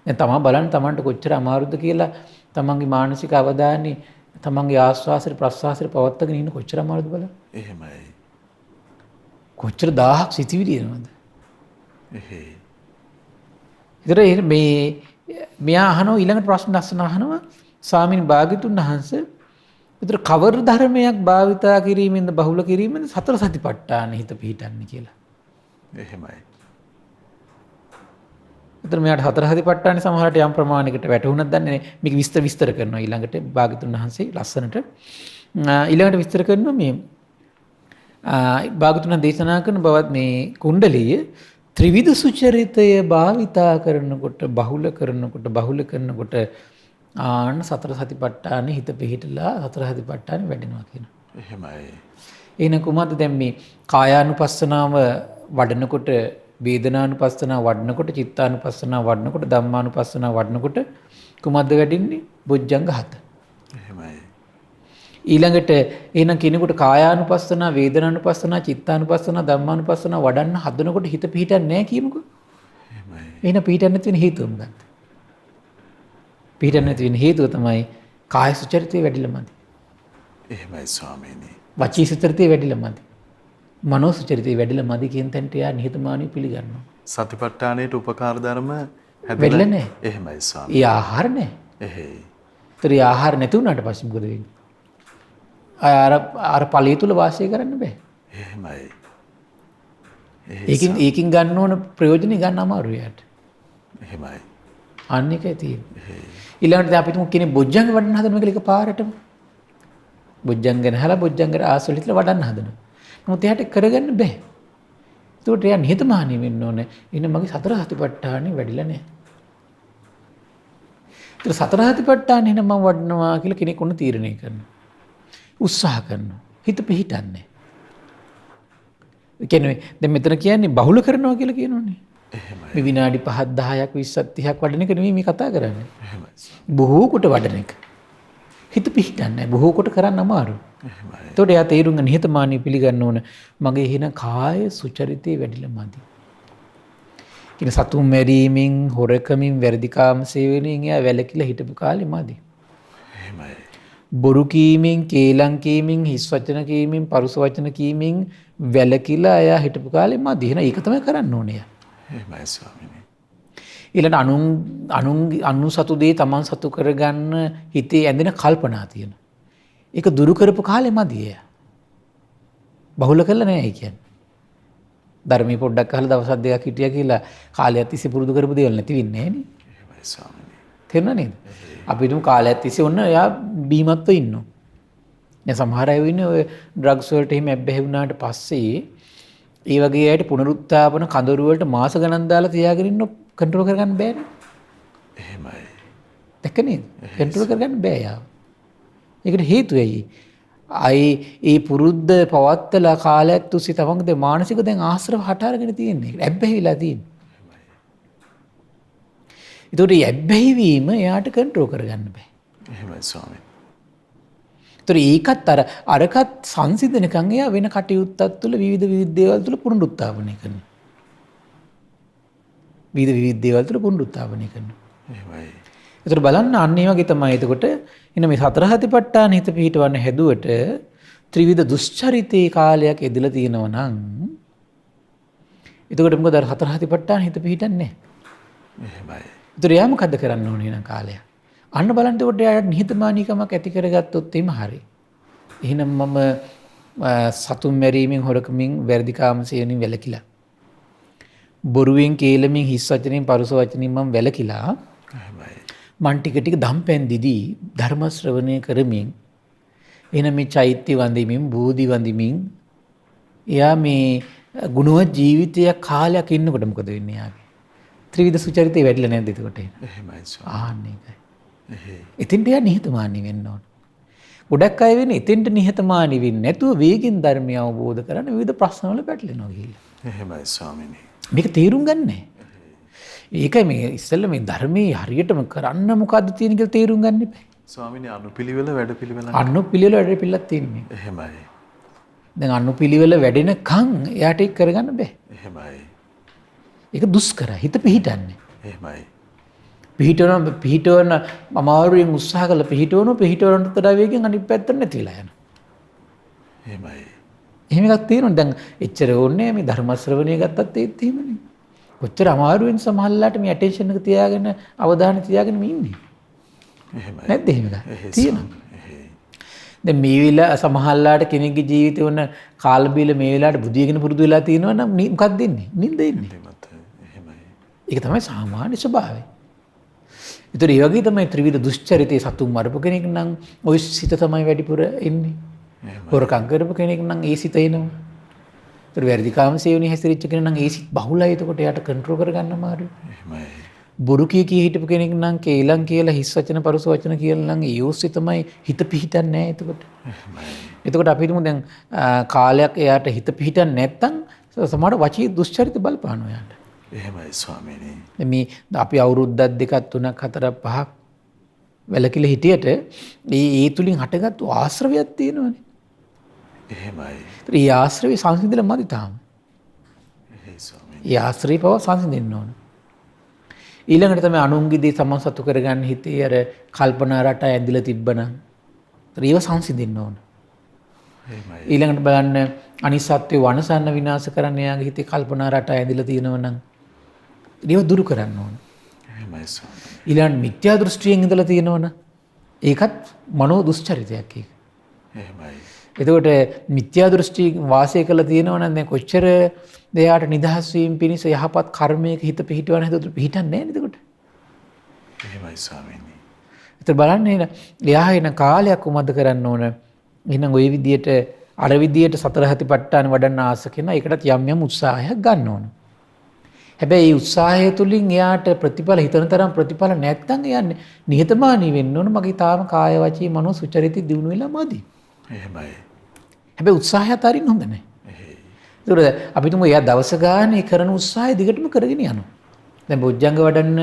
දැන් තමා බලන්න තමන්ට කොච්චර අමාරුද කියලා තමන්ගේ මානසික අවධානය තමන්ගේ ආස්වාසයට ප්‍රස්වාසයට පවත්වාගෙන ඉන්න කොච්චර අමාරුද බලන්න. එහෙමයි. කොච්චර 1000ක් සිතිවිලි එනවද? ඒතර මෙයා අහනවා ඊළඟ ප්‍රශ්න අහනවා ස්වාමීන් භාග්‍යතුන් වහන්සේ ඒතර කවර ධර්මයක් භාවිතා කිරීමෙන්ද බහුල කිරීමෙන්ද සතර සතිපට්ඨාන හිත පිහිටන්නේ කියලා. එහෙමයි. ඒතර මෙයාට සතර සතිපට්ඨාන සමහරට යම් ප්‍රමාණයකට වැටහුණක් දන්නේ නැහැ. මේක විස්තර කරනවා ඊළඟට භාග්‍යතුන් වහන්සේ ලස්සනට. ඊළඟට විස්තර කරනවා මේ භාගතුන් දේශනා කරන බවත් මේ කුණ්ඩලිය ත්‍රිවිධ සුචරිතය භාවිතා කරනකොට බහුල කරනකොට ආන සතර සතිපට්ඨානෙ හිත පිහිටලා සතර සතිපට්ඨානෙ වැඩෙනවා කියනවා. එහෙමයි. එහෙනම් කුමද්ද දැන් මේ කායානුපස්සනාව වඩනකොට වේදනානුපස්සනාව වඩනකොට චිත්තානුපස්සනාව වඩනකොට ධම්මානුපස්සනාව වඩනකොට කුමද්ද වැඩින්නේ? බොජ්ජංග 7. එහෙමයි. ඊළඟට එහෙනම් කෙනෙකුට කායානුපස්සනා, වේදනානුපස්සනා, චිත්තානුපස්සනා, ධම්මානුපස්සනා වඩන්න හදනකොට හිත පිහිටන්නේ නැහැ කියමුකෝ. එහෙමයි. එහෙනම් පිහිටන්නේ නැති වෙන හේතුව මොකක්ද? පිහිටන්නේ නැති වෙන හේතුව තමයි කාය සුචරිතය වැඩිලා මදි. එහෙමයි ස්වාමීනි. වචී සුචරිතය වැඩිලා මදි. මනෝ සුචරිතය වැඩිලා මදි කියන තැනට යා නිහතමානී පිළිගන්නවා. සතිපට්ඨානයට උපකාර ධර්ම වැඩිලා නැහැ. එහෙමයි ස්වාමීනි. ඒ ආහාර නැහැ. එහෙයි. ඒතර ඒ ආහාර නැති වුණාට පස්සේ මොකද වෙන්නේ? අර ඵලයේ තුල වාසය කරන්න බෑ. එහෙමයි. ඒකින් ගන්න ඕන ප්‍රයෝජනෙ ගන්න අමාරුයි යාට. එහෙමයි. අන්න එකයි තියෙන්නේ. ඊළඟට අපි තුමු කෙනෙක් බොජ්ජංග වඩන්න හදනවා කියලා එකපාරටම. බොජ්ජංග නැහලා බොජ්ජංග ආසලිතල වඩන්න හදනවා. නමුත් එයාට කරගන්න බෑ. ඒකට එයා නිහතමානී වෙන්න ඕනේ. එන්න මගේ සතර සතිපට්ඨානෙ වැඩිලා නැහැ. ඒතර සතර සතිපට්ඨානෙ නම් මම වඩනවා කියලා කෙනෙක් උන තීරණය කරනවා. උත්සාහ කරනවා. හිත පිහිටන්නේ. කියන්නේ දැන් මෙතන කියන්නේ බහුල කරනවා කියලා කියනෝනේ. එහෙමයි. මේ විනාඩි 5ක් 10ක් 20ක් 30ක් වඩන එක නෙමෙයි මේ කතා කරන්නේ. එහෙමයි. බොහෝ කොට වඩන එක. හිත පිහිටන්නේ බොහෝ කොට කරන්න අමාරු. එහෙමයි. ඒතකොට එයා තේරුම් ගන්න නිහතමානී පිළිගන්න ඕන මගේ එහෙන කාය සුචරිතේ වැඩිලා මදි. කියන සතුම් මැරීමෙන් හොරකමින් වැරදිකාම සේවනයෙන් එයා වැළකීලා හිටපු කාලේ මදි. එහෙමයි. බොරු කීමෙන් කේලම් කීමෙන් හිස් වචන කීමෙන් පරුස වචන කීමෙන් වැළකීලා එයා හිටපු කාලේ මදි. එහෙනම් ඒක තමයි කරන්න ඕනේ. එහෙමයි ස්වාමීනි. ඊළඟ අනු සතු දේ තමන් සතු කරගන්න හිතේ ඇඳෙන කල්පනා තියෙනවා. ඒක දුරු කරපු කාලේ මදි. බහුල කරලා නැහැ ඒ කියන්නේ. ධර්මයේ පොඩ්ඩක් අහලා දවස් දෙකක් හිටියා කියලා කාලයක් තිස්සේ පුරුදු කරපු දේවල් නැති වෙන්නේ නැහැ නේ. එහෙමයි ස්වාමීනි. තේරුණා නේද? අපි හිතමු කාලයක් තිස්සේ ඔන්න එයා බීමත්ව ඉන්නවා. දැන් සමහර අය ඉන්නේ ඔය ඩ්‍රග්ස් වලට එහෙම ඇබ්බැහි වුණාට පස්සේ ඒ වගේ අයට පුනරුත්ථාපන කඳවුරු වලට මාස ගණන් දාලා තියාගෙන ඉන්න කන්ට්‍රෝල් කරගන්න බෑනේ. එහෙමයි. දැක්ක නේද? කන්ට්‍රෝල් කරගන්න බෑ යාව. ඒකට හේතුව ඇයි? ඒ පුරුද්ද පවත්තලා කාලයක් තුස්සේ තමන්ගේ මානසික දැන් ආශ්‍රව හට අරගෙන තියෙන්නේ. ඇබ්බැහිලා තියෙන්නේ. ඒතකොට මේ ඇබ්බැහි වීම එයාට කන්ට්‍රෝල් කරගන්න බෑ. එහෙමයි ස්වාමීනි. ඒතකොට ඒකත් අරකත් සංසිඳනකන් එයා වෙන කටයුත්තක් තුළ විවිධ දේවල් තුළ පුනරුත්ථාපනය කරනවා. විවිධ දේවල් තුළ පුනරුත්ථාපනය කරනවා. එහෙමයි. ඒතකොට බලන්න අන්න ඒ වගේ තමයි. එතකොට එන්න මේ සතර සතිපට්ඨාන හිත පිහිටවන්න හැදුවට ත්‍රිවිධ දුෂ්චරිතේ කාලයක් එදලා තියෙනවා නම් එතකොට මොකද අර සතර සතිපට්ඨාන හිත පිහිටන්නේ නැහැ. එහෙමයි. ඒතර එයා මොකද්ද කරන්න ඕනේ නම් කාලයක්. අන්න බලන්න එතකොට එයාට නිහතමානීකමක් ඇති කරගත්තොත් එimhe හරි. එහෙනම් මම සතුම් මැරීමෙන් හොරකමින් වැරදිකාම සේවනින් වැළකීලා. බොරුවෙන් කේලමින් හිස් වචනෙන් පරුස වචනින් මම වැළකීලා. එහෙමයි. මන් ටික ටික දම්පැන් දිදී ධර්ම ශ්‍රවණය කරමින් එහෙනම් මේ චෛත්‍ය වන්දිමින් බෝධි වන්දිමින් එයා මේ ගුණවත් ජීවිතයක් කාලයක් ඉන්නකොට මොකද වෙන්නේ යාගේ? ත්‍රිවිධ සුචරිතේ වැඩිලා නැද්ද එතකොට? එහෙමයි ස්වාමීනි. ආන්න ඒකයි. එහෙයි. එතෙන්ට එයා නිහතමානී වෙන්න ඕන. ගොඩක් අය වෙන්නේ එතෙන්ට නිහතමානී වෙන්නේ නැතුව වේගෙන් ධර්මය අවබෝධ කරගෙන විවිධ ප්‍රශ්න වල පැටලෙනවා ගිහිල්ලා. එහෙමයි ස්වාමීනි. මේක තේරුම් ගන්නෑ. ඒකයි මේ ඉස්සෙල්ලා මේ ධර්මයේ හරියටම කරන්න මොකද්ද තියෙන කියලා තේරුම් ගන්න එපා. ස්වාමීනි අනුපිළිවෙල වැඩපිළිවෙල. අනුපිළිවෙල වැඩපිළිවෙලක් තියෙන්නේ. එහෙමයි. දැන් අනුපිළිවෙල වැඩෙනකන් එයාට ඒක කරගන්න බෑ. එහෙමයි. ඒක දුෂ්කරයි. හිත පිහිටන්නේ. එහෙමයි. පිහිටවන අමාරුවෙන් උත්සාහ කරලා පිහිටවනට වඩා වේගෙන් අනිත් පැත්තට නැති වෙලා යනවා. එහෙමයි. එහෙම එකක් තියෙනවා. දැන් එච්චර ඕනේ මේ ධර්ම ශ්‍රවණය ගත්තත් ඒත් එහෙමනේ. කොච්චර අමාරුවෙන් සමහරලාට මේ ඇටෙන්ෂන් එක තියාගෙන අවධානය තියාගෙන ඉන්නේ. එහෙමයි. නැද්ද එහෙම එකක්? තියෙනවා. එහෙයි. දැන් මේ වෙලාව සමහරලාට කෙනෙක්ගේ ජීවිතේ වුණ කාල බීල මේ වෙලාවට බුදියගෙන පුරුදු වෙලා තියෙනවා නම් මොකක්ද දෙන්නේ? නිින්ද එන්නේ. එහෙමයි. ඒක තමයි සාමාන්‍ය ස්වභාවය. ඒතර ඒ වගේ තමයි ත්‍රිවිධ දුෂ්චරිතයේ සතුන් මරපු කෙනෙක් නම් ওই සිත තමයි වැඩිපුර එන්නේ. හොරකම් කරපු කෙනෙක් නම් ඒ සිත එනවා. ඒතර වැරදි කාම සේවනයේ හැසිරෙච්ච කෙනෙක් නම් ඒ සිත් බහුලයි. එතකොට එයාට කන්ට්‍රෝල් කරගන්න අමාරුයි. එහෙමයි. බොරු කී හිටපු කෙනෙක් නම් කේලම් කියලා හිස් වචන පරුස වචන කියලා නම් ඒ ඔස්සේ තමයි හිත පිහිටන්නේ නැහැ එතකොට. එතකොට අපි හිතමු දැන් කාලයක් එයාට හිත පිහිටන්නේ නැත්තම් සමහර වචී දුෂ්චරිත බලපානවා එයාට. එහෙමයි ස්වාමීනි. මේ අපි අවුරුද්දක් දෙකක් තුනක් හතරක් පහක් වැලකිලා හිටියට ඒ තුලින් හටගත්තු ආශ්‍රවයක් තියෙනවනේ. එහෙමයි. ඒ ආශ්‍රවේ සංසිඳලා මදි තාම. එහෙයි ස්වාමීනි. ඒ ආශ්‍රේ පව සංසිඳෙන්න ඕන. ඊළඟට තමයි අනුන්ගේ දේ සමන් සතු කරගන්න හිතේ අර කල්පනා රට ඇඳිලා තිබ්බනම් ඒව සංසිඳෙන්න ඕන. එහෙමයි. ඊළඟට බලන්න අනිත් සත්ත්වය වනසන්න විනාශ කරන්න එයාගේ හිතේ කල්පනා රට ඇඳිලා තියෙනවා නම් ඒව දුරු කරන්න ඕන. එහෙමයි ස්වාමීනි. ඊළඟ මිත්‍යා දෘෂ්ටියෙන් ඉඳලා තියෙනවනම් ඒකත් මනෝ දුෂ්චරිතයක් ඒක. එහෙමයි. එතකොට මිත්‍යා දෘෂ්ටි වාසය කරලා තියෙනවනම් දැන් කොච්චර දෙයාට නිදහස් වීම පිණිස යහපත් කර්මයක හිත පිහිටවන හදොත් පිහිටන්නේ නැහැ නේද එතකොට? එහෙමයි ස්වාමීනි. ඒතර බලන්න එයා එන කාලයක් උමද කරන්න ඕන. එහෙනම් ওই විදියට අර විදියට සතර හතිපට්ඨාන වඩන්න ආස කෙනා ඒකටත් යම් යම් උත්සාහයක් ගන්න ඕන. හැබැයි මේ උත්සාහය තුලින් එයාට ප්‍රතිඵල හිතන තරම් ප්‍රතිඵල නැත්නම් එයා නිහතමානී වෙන්න ඕන. මගේ තාම කාය වචී මනෝ සුචරිත දිනු වෙලා මදි. එහෙමයි. හැබැයි උත්සාහය අතරින් හොඳ නැහැ. ඒතකොට අපි තුමු එයා දවස ගානේ කරන උත්සාහය දිගටම කරගෙන යනවා. දැන් බොජ්ජංග වඩන්න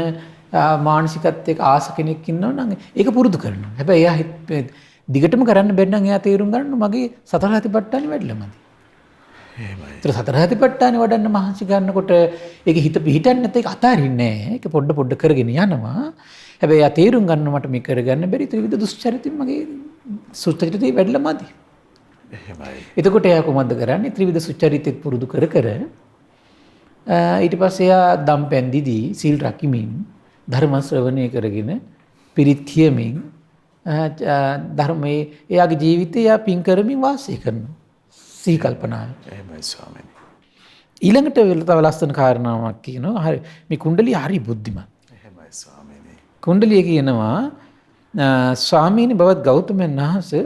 මානසිකත්වයක ආස කෙනෙක් ඉන්නවා නම් ඒක පුරුදු කරනවා. හැබැයි එයා දිගටම කරන්න බැරි නම් එයා තේරුම් ගන්න මගේ සතර හතිපට්ඨානෙ වැඩිලා මදි. එහෙමයි. ඒතර සතර හතිපට්ඨානෙ වඩන්න මහන්සි ගන්නකොට ඒක හිත පිහිටන්නේ නැත්නම් ඒක අතාරින්නේ නැහැ. ඒක පොඩ කරගෙන යනවා. හැබැයි එයා තේරුම් ගන්න මට මේ කරගන්න බැරි ත්‍රිවිධ දුෂ්චරිතින් මගේ සුචරිතේ වැඩිලා මදි. එහෙමයි. එතකොට එයා කොහොමද කරන්නේ? ත්‍රිවිධ සුචරිතෙත් පුරුදු කර ඊට පස්සේ එයා දම් පැන්දිදී සීල් රකිමින් ධර්ම ශ්‍රවණය කරගෙන පිරිත් කියමින් ධර්මයේ එයාගේ ජීවිතය එයා පින් කරමින් වාසය කරනවා. සිහි කල්පනාව. එහෙමයි ස්වාමීනි. ඊළඟට තව ලස්සන කාරණාවක් කියනවා. හරි මේ කුණ්ඩලිය හරි බුද්ධිමත්. එහෙමයි ස්වාමීනි. කුණ්ඩලිය කියනවා ස්වාමීනි බවත් ගෞතමයන් වහන්සේ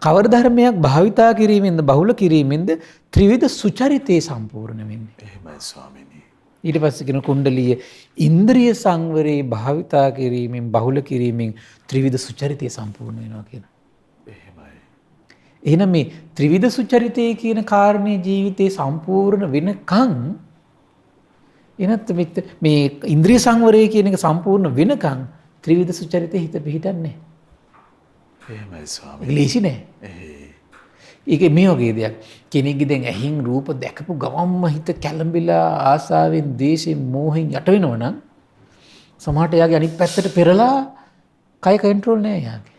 කවර ධර්මයක් භාවිතා කිරීමෙන්ද බහුල කිරීමෙන්ද ත්‍රිවිධ සුචරිතේ සම්පූර්ණ වෙන්නේ. එහෙමයි ස්වාමීනි. ඊට පස්සේ කියන කුණ්ඩලිය ඉන්ද්‍රිය සංවරේ භාවිතා කිරීමෙන් බහුල කිරීමෙන් ත්‍රිවිධ සුචරිතේ සම්පූර්ණ වෙනවා කියන. එහෙමයි. එහෙනම් මේ ත්‍රිවිධ සුචරිතේ කියන කාරණේ ජීවිතේ සම්පූර්ණ වෙනකන් එනත් මේ ඉන්ද්‍රිය සංවරය කියන එක සම්පූර්ණ වෙනකන් ත්‍රිවිධ සුචරිතේ හිත පිහිටන්නේ. එහෙමයි ස්වාමීනි. ඒක ලේසි නෑ. ඒක මේ වගේ දෙයක්. කෙනෙක්ගේ දැන් ඇහින් රූප දැකපු ගමන්ම හිත කැළඹිලා ආසාවෙන්, දේශයෙන්, මෝහෙන් යට වෙනවනම් සමහරට එයාගේ අනිත් පැත්තට පෙරලා කය කන්ට්‍රෝල් නෑ එයාගේ.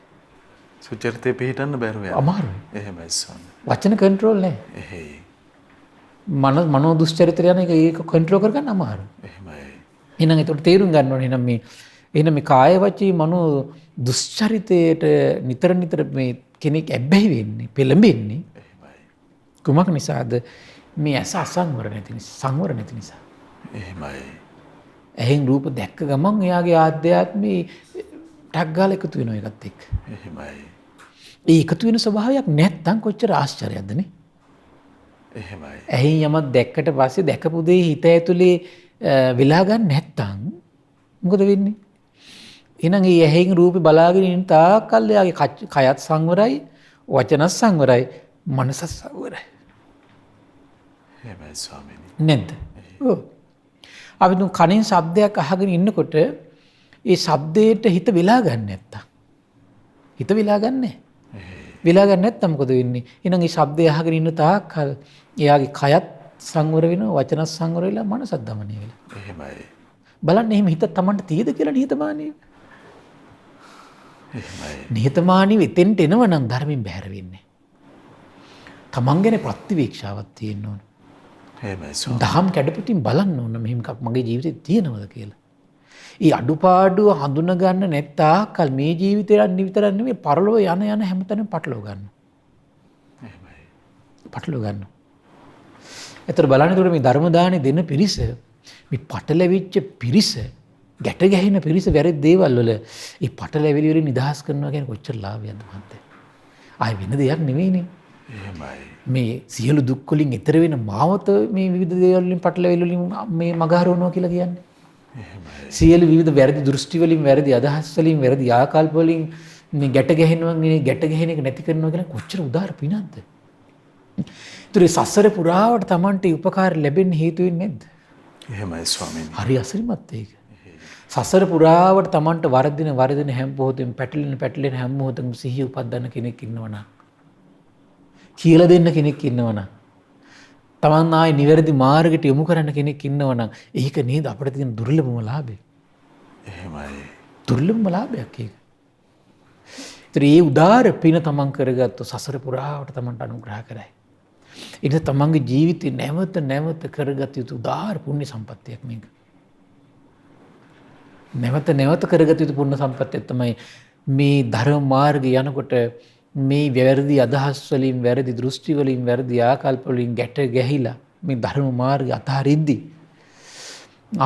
සුචරිතේ පිහිටන්න බැරුව යනවා. අමාරුයි. එහෙමයි ස්වාමීනි. වචන කන්ට්‍රෝල් නෑ. එහෙයි. මනෝ දුෂ්චරිතය යන එක ඒක කන්ට්‍රෝල් කරගන්න අමාරුයි. එහෙමයි. එහෙනම් ඒකට තේරුම් ගන්න ඕනේ එහෙනම් මේ කාය වචී මනෝ දුෂ්චරිතයට නිතර මේ කෙනෙක් ඇබ්බැහි වෙන්නේ, පෙළඹෙන්නේ. එහෙමයි. කුමක් නිසාද? මේ ඇස අසංවර නැති නිසා, සංවර නැති නිසා. එහෙමයි. ඇහෙන් රූප දැක්ක ගමන් එයාගේ ආධ්‍යාත්මේ ටක් ගාලා එකතු වෙනවා ඒකත් එක්ක. එහෙමයි. ඒ එකතු වෙන ස්වභාවයක් නැත්තම් කොච්චර ආශ්චර්යයක්ද නේ? එහෙමයි. ඇහෙන් යමක් දැක්කට පස්සේ දැකපු දේ හිත ඇතුලේ වෙලා ගන්න නැත්තම් මොකද වෙන්නේ? එහෙනම් මේ ඇහෙන් රූපේ බලාගෙන ඉන්න තාක්කල් එයාගේ කයත් සංවරයි, වචනත් සංවරයි, මනසත් සංවරයි. එහෙමයි ස්වාමීනි. නේද? ඔව්. අපි දුන් කනෙන් ශබ්දයක් අහගෙන ඉන්නකොට ඒ ශබ්දයට හිත වෙලා ගන්න නැත්තම් හිත වෙලා ගන්නෑ. වෙලා ගන්න නැත්තම් මොකද වෙන්නේ? එහෙනම් මේ ශබ්දය අහගෙන ඉන්න තාක්කල් එයාගේ කයත් සංවර වෙනවා, වචනත් සංවර වෙලා, මනසත් දමනය වෙලා. එහෙමයි. බලන්න එහෙම හිත තමන්ට තියෙද කියලා නිහතමානීව. එහෙමයි. නිහතමානීව එතෙන්ට එනවනම් ධර්මයෙන් බැහැර වෙන්නේ. තමන් ගැන ප්‍රතිවීක්ෂාවක් තියෙන්න ඕන. එහෙමයි ස්වාමීනි. දහම් කැඩපතින් බලන්න ඕන මෙහෙම එකක් මගේ ජීවිතේ තියෙනවද කියලා. ඒ අඩුපාඩුව හඳුන ගන්න නැත්තාකල් මේ ජීවිතේ විතරක් නෙමෙයි පරලොව යන හැමතැනම පටලව ගන්නවා. එහෙමයි. පටලව ගන්නවා. ඒතර බලන්න උඩ මේ ධර්ම දාණය දෙන පිරිස මේ පටලැවිච්ච පිරිස ගැට ගැහෙන පිරිස වැරදි දේවල් වල ඒ පටලැවිලි වලින් නිදහස් කරනවා කියන්නේ කොච්චර ලාභයක්ද මහත්තයා. ආයි වෙන දෙයක් නෙවෙයිනේ. එහෙමයි. මේ සියලු දුක් වලින් ඈතර වෙන මාවත මේ විවිධ දේවල් වලින් පටලැවිලි වලින් මේ මගහරවනවා කියලා කියන්නේ. එහෙමයි. සියලු විවිධ වැරදි දෘෂ්ටි වලින් වැරදි අදහස් වලින් වැරදි ආකල්ප වලින් මේ ගැට ගැහෙනවා මේ ගැට ගැහෙන එක නැති කරනවා කියන කොච්චර උදාර පිනක්ද. ඒතර සසර පුරාවට Tamante උපකාර ලැබෙන්න හේතු වෙන්නේ නැද්ද? එහෙමයි ස්වාමීනි. හරි අසිරිමත් ඒක. සසර පුරාවට Tamante වරදින හැම මොහොතෙම පැටලෙන හැම මොහොතෙම සිහිය උපදින්න කෙනෙක් ඉන්නවනම් කියලා දෙන්න කෙනෙක් ඉන්නවනම් තමන් ආයේ නිවැරදි මාර්ගයට යොමු කරන්න කෙනෙක් ඉන්නවනම් ඒක නේද අපිට තියෙන දුර්ලභම ලාභය. එහෙමයි. දුර්ලභම ලාභයක් ඒක. ඒතර ඒ උදාර පින තමන් කරගත්තු සසර පුරාවට තමන්ට අනුග්‍රහ කරයි. ඒක තමන්ගේ ජීවිතේ නැවත කරගත යුතු උදාර පුණ්‍ය සම්පත්තියක් මේක. නැවත කරගත යුතු පුණ්‍ය සම්පත්තිය තමයි මේ ධර්ම මාර්ගය යනකොට මේ වැරදි අදහස් වලින් වැරදි දෘෂ්ටි වලින් වැරදි ආකල්ප වලින් ගැට ගැහිලා මේ ධර්ම මාර්ගය අතහරිද්දි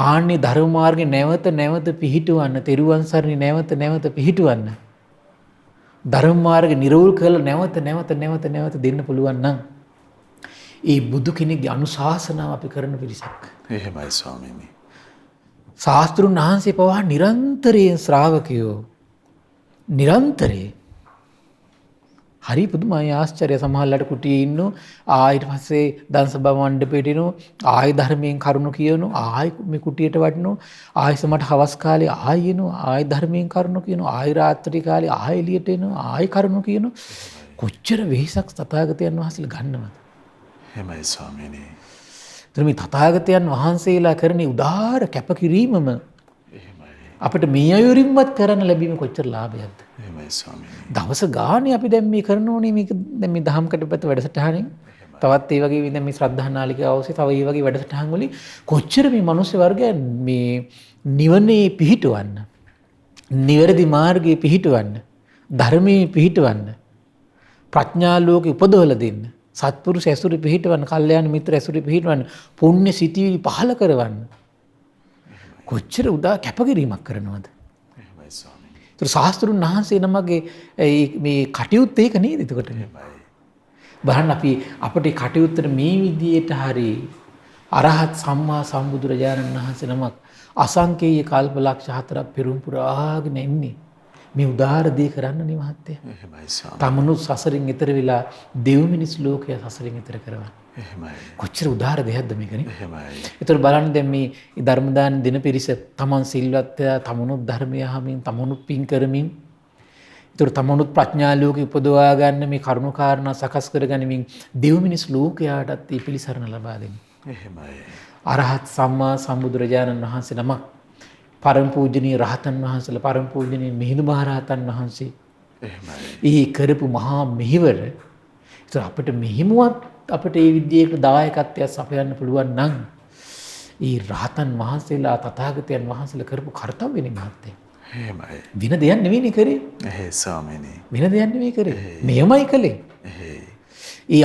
ආන්නේ ධර්ම මාර්ගේ නැවත පිහිටවන්න තෙරුවන් සරණේ නැවත පිහිටවන්න ධර්ම මාර්ගේ නිරෝල් කරලා නැවත දෙන්න පුළුවන් නම් ඒ බුදු කෙනෙක්ගේ අනුශාසනාව අපි කරන පිරිසක්. එහෙමයි ස්වාමීනි. ශාස්ත්‍රුන් වහන්සේ පවා නිරන්තරයෙන් ශ්‍රාවකයෝ නිරන්තරයෙන් හරි පුදුමයි ආශ්චර්ය සමහරලාට කුටියේ ඉන්නෝ ඊට පස්සේ දන්සභා මණ්ඩපයට එනෝ ආයි ධර්මයෙන් කරුණු කියනෝ ආයි මේ කුටියට වඩනෝ ආයි සමට හවස් කාලේ ආයි එනෝ ආයි ධර්මයෙන් කරුණු කියනෝ ආයි රාත්‍රී කාලේ ආයි එළියට එනෝ ආයි කරුණු කියනෝ කොච්චර වෙහසක් තථාගතයන් වහන්සේලා ගන්නවද? එහෙමයි ස්වාමීනි. මේ තථාගතයන් වහන්සේලා කරන උදාාර කැපකිරීමම අපිට මේ අයුරින්වත් කරන්න ලැබීම කොච්චර ලාභයක්ද? එහෙමයි ස්වාමීනි. දවස ගානේ අපි දැන් මේ කරන ඕනේ මේක දැන් මේ දහම් කටපැත්ත වැඩසටහනින් තවත් ඒ වගේ දැන් මේ ශ්‍රද්ධා නාලිකාව ඔස්සේ තව ඒ වගේ වැඩසටහන් වලින් කොච්චර මේ මිනිස් වර්ගය මේ නිවනේ පිහිටවන්න නිවැරදි මාර්ගයේ පිහිටවන්න ධර්මයේ පිහිටවන්න ප්‍රඥා ලෝකෙ උපදවලා දෙන්න සත්පුරුෂ ඇසුරේ පිහිටවන්න කල්යාණ මිත්‍ර ඇසුරේ පිහිටවන්න පුණ්‍ය සිතිවිලි පහල කරවන්න කොච්චර උදා කැපකිරීමක් කරනවද? එහෙමයි ස්වාමීනි. ඒතර ශාස්ත්‍රුන් වහන්සේ නමගේ මේ කටයුත්ත ඒක නේද? එතකොට බලන්න අපිට කටයුත්තට මේ විදියට හරි අරහත් සම්මා සම්බුදුරජාණන් වහන්සේ නමක් අසංකේය කල්පලක්ෂ 4ක් පෙරම් පුරාගෙන ඉන්නේ මේ උදාාර දේ කරන්න නේ මහත්තයා. එහෙමයි ස්වාමීනි. තමනුත් සසරින් ඈතර වෙලා දෙව් මිනිස් ලෝකය සසරින් ඈතර කරවන්න. එහෙමයි. කොච්චර උදාාර දෙයක්ද මේකනේ. එහෙමයි. ඒතර බලන්න දැන් මේ ධර්ම දාන දින පිරිස තමන් සිල්වත් තමනුත් ධර්මය අහමින් තමනුත් පින් කරමින් ඒතර තමනුත් ප්‍රඥා ලෝකෙ උපදවා ගන්න මේ කරුණු කාරණා සකස් කරගනිමින් දෙව් මිනිස් ලෝකයාටත් මේ පිළිසරණ ලබා දෙන්න. එහෙමයි. අරහත් සම්මා සම්බුදුරජාණන් වහන්සේ නමක් පරම පූජනීය රහතන් වහන්සේලා පරම පූජනීය මිහිඳු මහ රහතන් වහන්සේ එහෙමයි. කරපු මහා මෙහෙවර ඒතර අපිට මෙහිමුවත් අපිට මේ විද්‍යාවේ දායකත්වයක් සපයන්න පුළුවන් නම් ඒ රහතන් වහන්සේලා තථාගතයන් වහන්සේලා කරපු කාර්යවෙන්නේ මහත්තයා. එහෙමයි. වින දෙයක් නෙවෙයිනේ කරේ. එහෙයි ස්වාමීනි. වින දෙයක් නෙවෙයි කරේ. මෙයමයි කළේ. එහෙයි. ඒ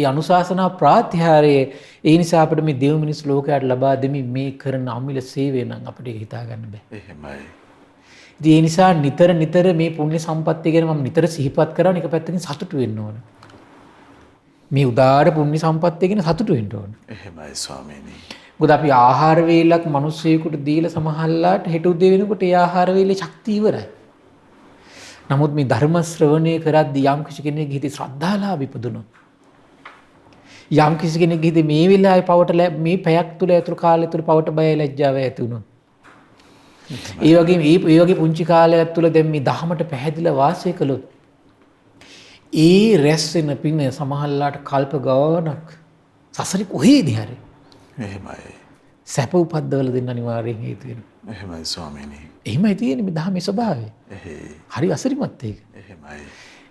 අනුශාසනා ප්‍රාතිහාරයේ ඒ නිසා අපිට මේ දෙව් මිනිස් ලෝකයට ලබා දෙමින් මේ කරන අමිල සේවය නම් අපිට හිතා ගන්න බෑ. එහෙමයි. ඒ නිසා නිතර මේ පුණ්‍ය සම්පත්තිය ගැන මම නිතර සිහිපත් කරන එක පැත්තකින් සතුටු වෙන්න ඕන. මේ උදාාර පුණ්‍ය සම්පත්තිය ගැන සතුටු වෙන්න ඕන. එහෙමයි ස්වාමීනි. මොකද අපි ආහාර වේලක් මිනිස්සෙකුට දීලා සමහරලාට හෙට උදේ වෙනකොට ඒ ආහාර වේලේ ශක්තිය ඉවරයි. නමුත් මේ ධර්ම ශ්‍රවණය කරද්දී යම් කිසි කෙනෙකුගේ හිතේ ශ්‍රද්ධාලාභ ඉපදුනොත් යම් කිසි කෙනෙකුගේ හිතේ මේ වෙලාවේ පවට මේ පැයක් තුල ඇතුළු කාලය තුල පවට බය ලැජ්ජාව ඇති වුණොත් ඒ වගේ පුංචි කාලයක් තුල දැන් මේ දහමට පැහැදිලා වාසය කළොත් ඒ රැස් වෙන පින සමහරලාට කල්ප ගානක් සසරේ කොහේදී හරි එහෙමයි. සැප උපද්දවල දෙන්න අනිවාර්යෙන් හේතු වෙනවා. එහෙමයි ස්වාමීනි. එහෙමයි තියෙන්නේ මේ දහමේ ස්වභාවය. එහෙයි. හරි අසිරිමත් ඒක. එහෙමයි.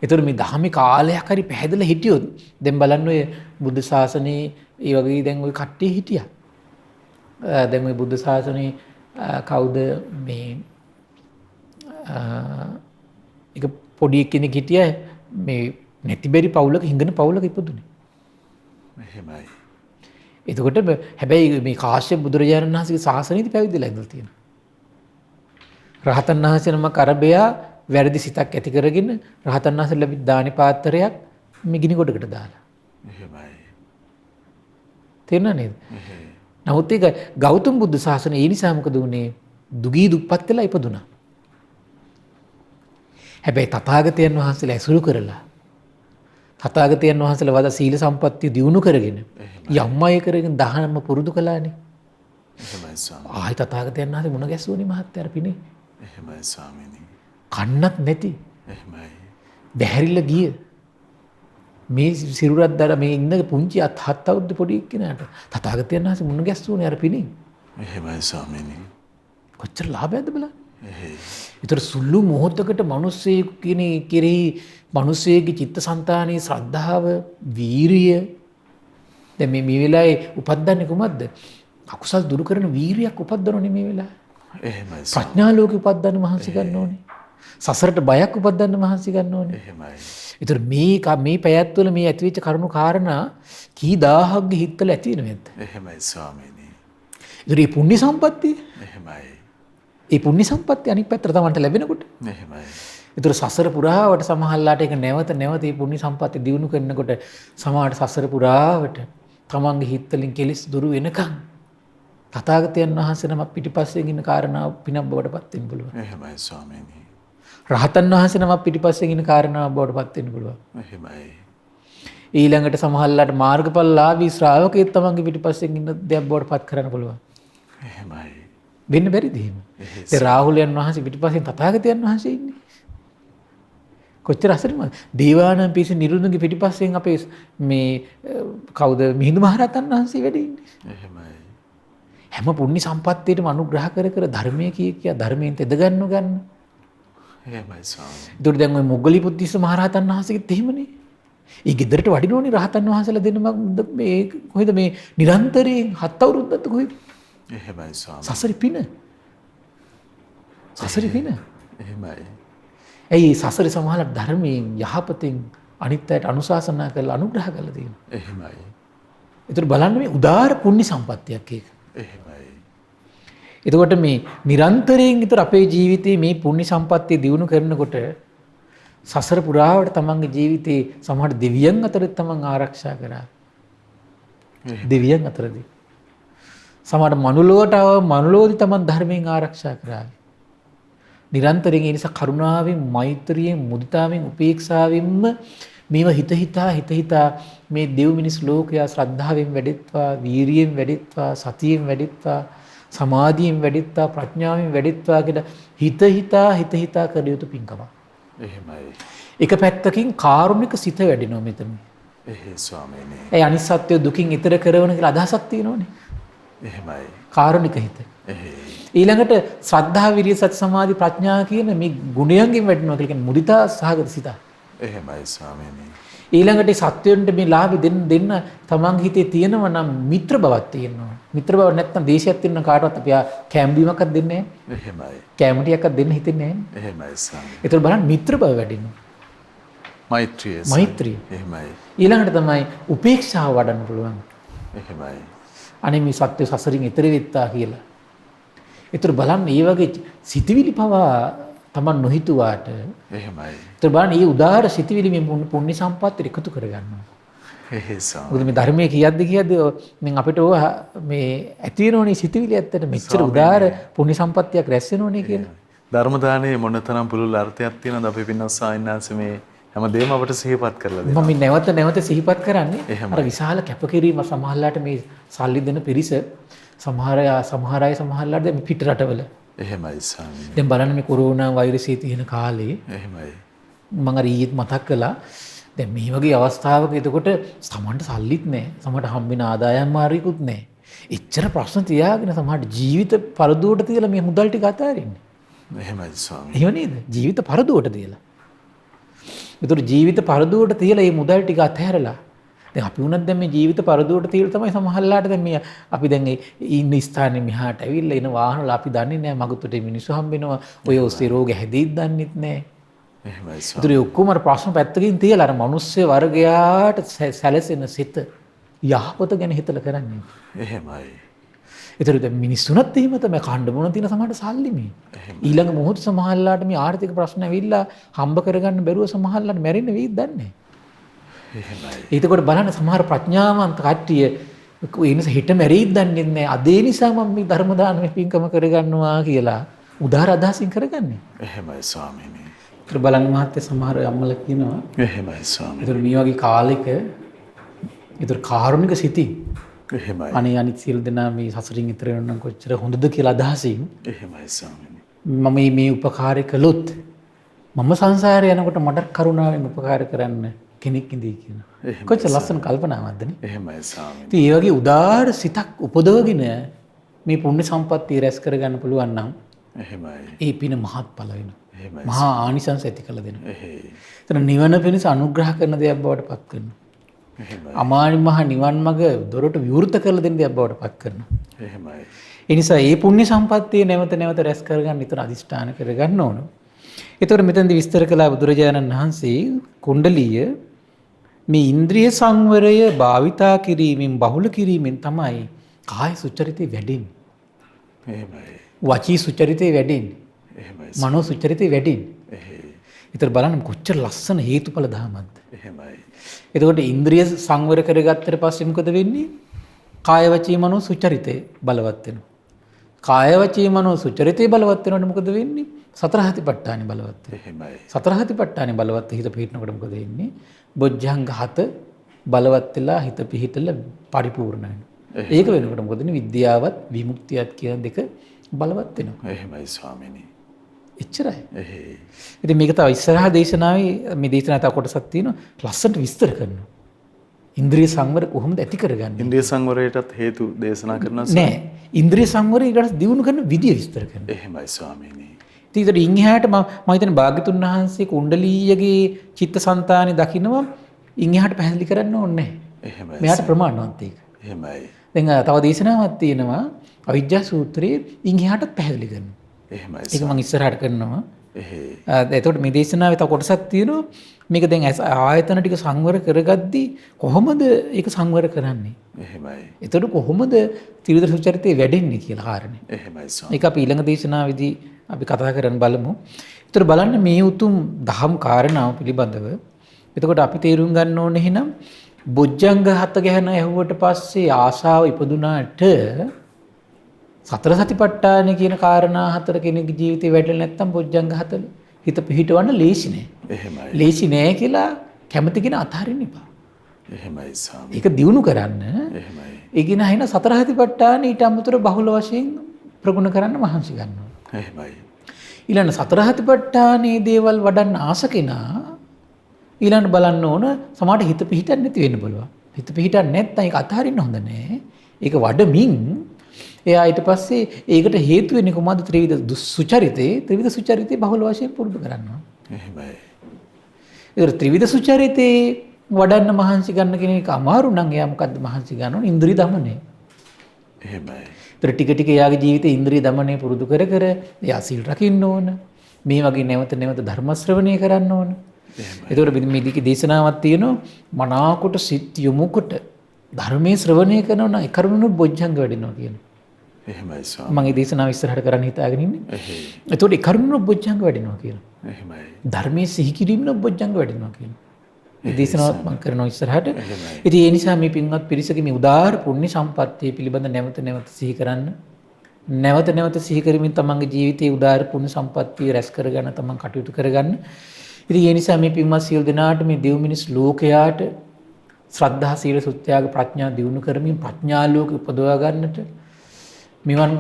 ඒතර මේ දහමේ කාලයක් හරි පැහැදිලා හිටියොත් දැන් බලන්න ඔය බුද්ධ ශාසනයේ ඒ වගේ දැන් ඔය කට්ටිය හිටියා. දැන් ඔය බුද්ධ ශාසනයේ කවුද මේ එක පොඩි කෙනෙක් හිටියා මේ නැතිබරි පවුලක හිඟන පවුලක ඉපදුනේ. එහෙමයි. එතකොට හැබැයි මේ කාශ්‍යප බුදුරජාණන් වහන්සේගේ ශාසනයේදී පැවිදිලා ඉඳලා තියෙනවා. රහතන් වහන්සේ නමක් අරබයා වැරදි සිතක් ඇති කරගෙන රහතන් වහන්සේ ලැබි දානි පාත්‍රයක් මේ ගිනි ගොඩකට දාලා. එහෙමයි. තේරුණා නේද? නමුත් ඒක ගෞතම බුදු සාසනය ඒ නිසා මොකද වුනේ? දුගී දුප්පත් වෙලා ඉපදුනා. හැබැයි තථාගතයන් වහන්සේලා ඇසුරු කරලා තථාගතයන් වහන්සේලා වදා සීල සම්පත්තිය දියුණු කරගෙන යම් අය කරගෙන දහනම පුරුදු කළානේ. එහෙමයි ස්වාමී. ආයි තථාගතයන් වහන්සේ මුණ ගැස්සුවනේ මහත්තයාර පිනේ. එහෙමයි ස්වාමීනි. කන්නත් නැති. එහෙමයි. බැහැරිලා ගිය. මේ සිරුරක් දාලා මේ ඉන්න පුංචි හත් අවුරුදු පොඩි කෙනාට තථාගතයන් වහන්සේ මුණ ගැස්සුවනේ අර පිනේ. එහෙමයි ස්වාමීනි. කොච්චර ලාභයක්ද බලන්න. එහෙයි. ඒතර සුළු මොහොතකට මිනිස්සෙක් කෙරෙහි මිනිස්සෙගේ චිත්තසංතානයේ ශ්‍රද්ධාව, වීරිය දැන් මේ වෙලාවේ උපද්දන්නේ කොහොමද? අකුසල් දුරු කරන වීරියක් උපද්දනෝනේ මේ වෙලාවේ. එහෙමයි. ප්‍රඥා ලෝකෙ උපද්දන්න මහන්සි ගන්න ඕනේ. සසරට බයක් උපද්දන්න මහන්සි ගන්න ඕනේ. එහෙමයි. ඒතර මේ පැයත් වල මේ ඇතිවෙච්ච කරුණු කාරණා කී දහහක්ගේ හිතවල ඇති වෙනවද? එහෙමයි ස්වාමීනි. ඒතර මේ පුණ්‍ය සම්පත්තිය එහෙමයි. ඒ පුණ්‍ය සම්පත්තිය අනිත් පැත්තට තමන්ට ලැබෙනකොට එහෙමයි. ඒතර සසර පුරාවට සමහරලාට ඒක නැවත නැවත මේ පුණ්‍ය සම්පත්තිය දිනු කරනකොට සමහරට සසර පුරාවට තමන්ගේ හිත වලින් කෙලෙස් දුරු වෙනකන් තථාගතයන් වහන්සේ නම පිටිපස්සෙන් ඉන්න කාරණාව පිනක් බවට පත් වෙන්න පුළුවන්. එහෙමයි ස්වාමීනි. රහතන් වහන්සේ නම පිටිපස්සෙන් ඉන්න කාරණාව බවට පත් වෙන්න පුළුවන්. එහෙමයි. ඊළඟට සමහරලාට මාර්ගඵලලාභී ශ්‍රාවකයෙක් තමන්ගේ පිටිපස්සෙන් ඉන්න දෙයක් බවට පත් කරන්න පුළුවන්. එහෙමයි. වෙන්න බැරිද එහෙම? ඒ රාහුලයන් වහන්සේ පිටිපස්සෙන් තථාගතයන් වහන්සේ ඉන්නේ. කොච්චර අසරිමද? දේවානන් පිරිස නිරුන්දුගේ පිටිපස්සෙන් අපේ මේ කවුද මිහිඳු මහරහතන් වහන්සේ වැඩ ඉන්නේ. එහෙමයි. හැම පුණ්‍ය සම්පත්තියටම අනුග්‍රහ කර කර ධර්මයේ කිය ධර්මයෙන් තෙද ගන්න. එහෙමයි ස්වාමී. ඒතකොට දැන් ওই මොග්ගලීපුත්තිස්ස මහරහතන් වහන්සේගෙත් එහෙමනේ. ඒ ගෙදරට වඩිනෝනේ රහතන් වහන්සේලා දෙන්නම මේ කොහෙද මේ නිරන්තරයෙන් 7 අවුරුද්දක් කොහෙද? එහෙමයි ස්වාමී. සසරි පින. සසරි පින. එහෙමයි. ඇයි සසරි සමහරක් ධර්මයෙන් යහපතෙන් අනිත් අයට අනුශාසනා කරලා අනුග්‍රහ කරලා තියෙනවා. එහෙමයි. ඒතර බලන්න මේ උදාාර පුණ්‍ය සම්පත්තියක් ඒක. එහෙමයි. එතකොට මේ නිරන්තරයෙන් විතර අපේ ජීවිතේ මේ පුණ්‍ය සම්පත්තිය දිනු කරනකොට සසර පුරාවට තමන්ගේ ජීවිතේ සමහර දෙවියන් අතරත් තමන් ආරක්ෂා කරා. දෙවියන් අතරදී. සමහර මනුලොවට මනුලෝදි තමන් ධර්මයෙන් ආරක්ෂා කරා. නිරන්තරයෙන් ඒ නිසා කරුණාවෙන්, මෛත්‍රියෙන්, මුදිතාවෙන්, උපේක්ෂාවෙන්ම මේව හිත හිතා මේ දෙව් මිනිස් ලෝකයා ශ්‍රද්ධාවෙන් වැඩෙත්වා, වීරියෙන් වැඩෙත්වා, සතියෙන් වැඩෙත්වා, සමාධියෙන් වැඩෙත්වා, ප්‍රඥාවෙන් වැඩෙත්වා කියලා හිත හිතා කළ යුතු පින්කම. එහෙමයි. එක පැත්තකින් කාරුණික සිත වැඩෙනවා මෙතන. එහෙයි ස්වාමීනි. ඒ අනිත් සත්‍ය දුකින් ඈතර කරවන කියලා අදහසක් තියෙනවනේ. එහෙමයි. කාරුණික හිත. එහෙයි. ඊළඟට ශ්‍රද්ධා, විරිය, සති, සමාධි, ප්‍රඥා කියන මේ ගුණයන්ගෙන් වැඩෙනවා කියලා කියන්නේ මුදිතා සහගත සිත. එහෙමයි ස්වාමීනි. ඊළඟට සත්වයන්ට මේ ලාභ දෙන්න තමන්ගේ හිතේ තියෙනවා නම් මිත්‍ර බවක් තියෙනවා. මිත්‍ර බව නැත්නම් දේශයක් තියෙන කාටවත් අපි කැම් බීමක්වත් දෙන්නේ නැහැ. එහෙමයි. කැම ටිකක්වත් දෙන්න හිතෙන්නේ නැහැ. එහෙමයි ස්වාමී. ඒතර බලන්න මිත්‍ර බව වැඩෙනවා. මෛත්‍රිය. මෛත්‍රිය. එහෙමයි. ඊළඟට තමයි උපේක්ෂාව වඩන්න පුළුවන්. එහෙමයි. අනේ මේ සත්‍ය සසරින් ඈතර වෙත්තා කියලා. ඒතර බලන්න මේ වගේ සිතවිලි පවා තමන් නොහිතුවාට එහෙමයි. ඒතර බලන්න මේ උදාාර සිතවිලි මේ පුණ්‍ය සම්පත්තිය එකතු කරගන්නවා. එහෙයි ස්වාමී. මොකද මේ ධර්මයේ කියද්දි මම අපිට මේ ඇති වෙනෝනේ සිතවිලි ඇත්තට මෙච්චර උදාාර පුණ්‍ය සම්පත්තියක් රැස් වෙනෝනේ කියලා. ධර්ම දානයේ මොනතරම් පුළුල් අර්ථයක් තියෙනවද අපි පින්නස් සායනාංශ මේ හැමදේම අපට සිහිපත් කරලා දෙනවා. මම නැවත සිහිපත් කරන්නේ අර විශාල කැපකිරීම සමහරලාට මේ සල්ලි දෙන පිරිස සමහර අය සමහරලාට දැන් පිට රටවල. එහෙමයි ස්වාමී. දැන් බලන්න මේ කොරෝනා වෛරසය තියෙන කාලේ එහෙමයි. මම අර ඊයේත් මතක් කළා. දැන් මේ වගේ අවස්ථාවක එතකොට සමහරට සල්ලිත් නැහැ. සමහරට හම්බෙන ආදායම් මාර්ගිකුත් නැහැ. එච්චර ප්‍රශ්න තියාගෙන සමහරට ජීවිත පරදුවට තියලා මේ මුදල් ටික අතාරින්නේ. එහෙමයි ස්වාමී. එහෙම නේද? ජීවිත පරදුවට තියලා. ඒතර ජීවිත පරදුවට තියලා මේ මුදල් ටික අතහැරලා දැන් අපි උනත් දැන් මේ ජීවිත පරදුවට තියලා තමයි සමහරලාට දැන් මේ අපි දැන් ඉන්න ස්ථානේ මෙහාට ඇවිල්ලා එන වාහන වල අපි දන්නේ නැහැ මගුතට මිනිස්සු හම්බෙනවා. ඔය ඔස්සේ රෝග හැදෙයිද දන්නෙත් නැහැ. එහෙමයි ස්වාමී. ඒතර ඔක්කොම අර ප්‍රශ්න පැත්තකින් තියලා අර මිනිස්සු වර්ගයාට සැලසෙන සිත යහපත ගැන හිතලා කරන්නේ. එහෙමයි. ඒතර දැන් මිනිස්සුන්ත් එහෙම තමයි කණ්ඩ මොන තියෙන සමහරට සල්ලි මේ. ඊළඟ මොහොත සමහරලාට මේ ආර්ථික ප්‍රශ්න ඇවිල්ලා හම්බ කරගන්න බැරුව සමහරලාට මැරෙන්න වෙයිද දන්නේ නැහැ. එහෙමයි. ඒකකොට බලන්න සමහර ප්‍රඥාවන්ත කට්ටිය ඒ නිසා හිත මැරෙයිද දන්නේ නැහැ. අදේ නිසා මම මේ ධර්ම දානමේ පින්කම කරගන්නවා කියලා උදාර අදහසින් කරගන්නේ. එහෙමයි ස්වාමීනි. ඒතර බලන්න මහත්තයා සමහර අම්මලා කියනවා. එහෙමයි ස්වාමීනි. ඒතර මේ වගේ කාලෙක ඒතර කාරුණික සිතින් එහෙමයි. අනේ අනිත් සියලු දෙනා මේ සසරින් ඈතර වෙනවා නම් කොච්චර හොඳද කියලා අදහසින් එහෙමයි ස්වාමීනි. මම මේ උපකාරය කළොත් මම සංසාරේ යනකොට මට කරුණාවෙන් උපකාර කරන්න කෙනෙක් ඉඳී කියනවා. කොච්චර ලස්සන කල්පනාවක්ද නේ? එහෙමයි ස්වාමීනි. ඉතින් ඒ වගේ උදාාර සිතක් උපදවගෙන මේ පුණ්‍ය සම්පත්තිය රැස් කරගන්න පුළුවන් නම් එහෙමයි. ඒ පින මහත්ඵල වෙනවා. එහෙමයි. මහා ආනිසංස ඇති කළ දෙනවා. එහෙයි. එතන නිවන පිණිස අනුග්‍රහ කරන දෙයක් බවට පත් කරනවා. එහෙමයි. අමානි මහ නිවන් මඟ දොරට විවෘත කරලා දෙන දෙයක් බවට පත් කරනවා. එහෙමයි. ඒ නිසා මේ පුණ්‍ය සම්පත්තිය නැවත නැවත රැස් කරගන්න විතර අදිෂ්ඨාන කරගන්න ඕන. ඒතකොට මෙතනදී විස්තර කළා බුදුරජාණන් වහන්සේ කුණ්ඩලීය මේ ඉන්ද්‍රිය සංවරය භාවිතා කිරීමෙන් බහුල කිරීමෙන් තමයි කාය සුචරිතය වැඩෙන්නේ. එහෙමයි. වචී සුචරිතය වැඩෙන්නේ. එහෙමයි. මනෝ සුචරිතය වැඩෙන්නේ. එහෙයි. ඒතර බලන්න කොච්චර ලස්සන හේතුඵල ධර්මයක්ද. එහෙමයි. එතකොට ඉන්ද්‍රිය සංවර කරගත්තට පස්සේ මොකද වෙන්නේ? කාය වචී මනෝ සුචරිතේ බලවත් වෙනවා. කාය වචී මනෝ සුචරිතේ බලවත් වෙනකොට මොකද වෙන්නේ? සතර හතිපට්ඨානෙ බලවත් වෙනවා. එහෙමයි. සතර හතිපට්ඨානෙ බලවත් හිත පිහිටනකොට මොකද වෙන්නේ? බොජ්ජංග හත බලවත් වෙලා හිත පිහිටලා පරිපූර්ණ වෙනවා. ඒක වෙනකොට මොකද වෙන්නේ? විද්‍යාවත් විමුක්තියත් කියන දෙක බලවත් වෙනවා. එහෙමයි ස්වාමීනි. එච්චරයි. එහෙයි. ඉතින් මේක තව ඉස්සරහා දේශනාවේ මේ දේශනාව තව කොටසක් තියෙනවා ලස්සනට විස්තර කරනවා. ඉන්ද්‍රිය සංවර කොහොමද ඇති කරගන්නේ? ඉන්ද්‍රිය සංවරයටත් හේතු දේශනා කරනවා නෑ. ඉන්ද්‍රිය සංවරය ඊට දියුණු කරන විදිය විස්තර කරනවා. එහෙමයි ස්වාමීනි. ඉතින් ඉන් එහාට මම හිතන්නේ භාග්‍යතුන් වහන්සේ කුණ්ඩලීයගේ චිත්තසංතානෙ දකින්නවා ඉන් එහාට පැහැදිලි කරන්න ඕනේ නැහැ. එහෙමයි. මෙයාට ප්‍රමාණවත් ඒක. එහෙමයි. දැන් තව දේශනාවක් තියෙනවා අවිජ්ජා සූත්‍රයේ ඉන් එහාටත් පැහැදිලි කරනවා. එහෙමයි. ඒක මම ඉස්සරහට කරනවා. එහෙයි. එතකොට මේ දේශනාවේ තව කොටසක් තියෙනවා. මේක දැන් ආයතන ටික සංවර කරගද්දී කොහොමද ඒක සංවර කරන්නේ? එහෙමයි. එතකොට කොහොමද ත්‍රිවිධ සුචරිතේ වැඩෙන්නේ කියලා කාරණේ. එහෙමයි ස්වාමීනි. ඒක අපි ඊළඟ දේශනාවේදී අපි කතා කරන්න බලමු. ඒතර බලන්න මේ උතුම් දහම් කාරණාව පිළිබඳව. එතකොට අපි තේරුම් ගන්න ඕනේ එහෙනම් බොජ්ජංග හත ගැන ඇහුවට පස්සේ ආශාව ඉපදුනාට සතර සතිපට්ඨාන කියන කාරණා හතර කෙනෙකුගේ ජීවිතේ වැඩලා නැත්තම් බොජ්ජංග හත හිත පිහිටවන්න ලේසි නෑ. එහෙමයි. ලේසි නෑ කියලා කැමති කෙනා අතහරින්න එපා. එහෙමයි ස්වාමීනි. ඒක දියුණු කරන්න. එහෙමයි. ඒ කියන හින සතර සතිපට්ඨාන ඊට අමතරව බහුල වශයෙන් ප්‍රගුණ කරන්න මහන්සි ගන්නවා. එහෙමයි. ඊළඟ සතර සතිපට්ඨානයේ දේවල් වඩන්න ආස කෙනා ඊළඟ බලන්න ඕන සමහරට හිත පිහිටන්නේ නැති වෙන්න බලවා. හිත පිහිටන්නේ නැත්නම් ඒක අතහරින්න හොඳ නෑ. ඒක වඩමින් එයා ඊට පස්සේ ඒකට හේතු වෙන්නේ කොහොමද? ත්‍රිවිධ සුචරිතේ බහුල වශයෙන් පුරුදු කරනවා. එහෙමයි. ඒතර ත්‍රිවිධ සුචරිතේ වඩන්න මහන්සි ගන්න කෙනෙක් අමාරු නම් එයා මොකද්ද මහන්සි ගන්න ඕන? ඉන්ද්‍රිය දමනය. එහෙමයි. ඒතර ටික ටික එයාගේ ජීවිතේ ඉන්ද්‍රිය දමනය පුරුදු කර කර එයා සීල් රකින්න ඕන. මේ වගේ නැවත නැවත ධර්ම ශ්‍රවණය කරන්න ඕන. ඒතකොට මේ දිගේ දේශනාවක් තියෙනවා මනාකොට සිත් යොමුකොට ධර්මයේ ශ්‍රවණය කරනවා ඒ කරුණු බොජ්ජංග වැඩෙනවා කියන. එහෙමයි ස්වාමීනි. මම මේ දේශනාව ඉස්සරහට කරන්න හිතාගෙන ඉන්නේ. එහෙයි. ඒතකොට ඒ කරුණු බොජ්ජංග වැඩෙනවා කියන. එහෙමයි. ධර්මයේ සිහි කිරීම බොජ්ජංග වැඩෙනවා කියන. මේ දේශනාවත් මම කරනවා ඉස්සරහට. එහෙමයි. ඉතින් ඒ නිසා මේ පින්වත් පිරිසගේ මේ උදාාර පුණ්‍ය සම්පත්තිය පිළිබඳ නැවත නැවත සිහි කරන්න. නැවත නැවත සිහි කරමින් තමන්ගේ ජීවිතයේ උදාාර පුණ්‍ය සම්පත්තිය රැස් කරගන්න තමන් කටයුතු කරගන්න. ඉතින් ඒ නිසා මේ පින්වත් සියලු දෙනාට මේ දෙව් මිනිස් ලෝකයාට ශ්‍රද්ධා සීල සුත්‍යාග ප්‍රඥා දියුණු කරමින් ප්‍රඥා ලෝක උපදවා ගන්නට මෙවන්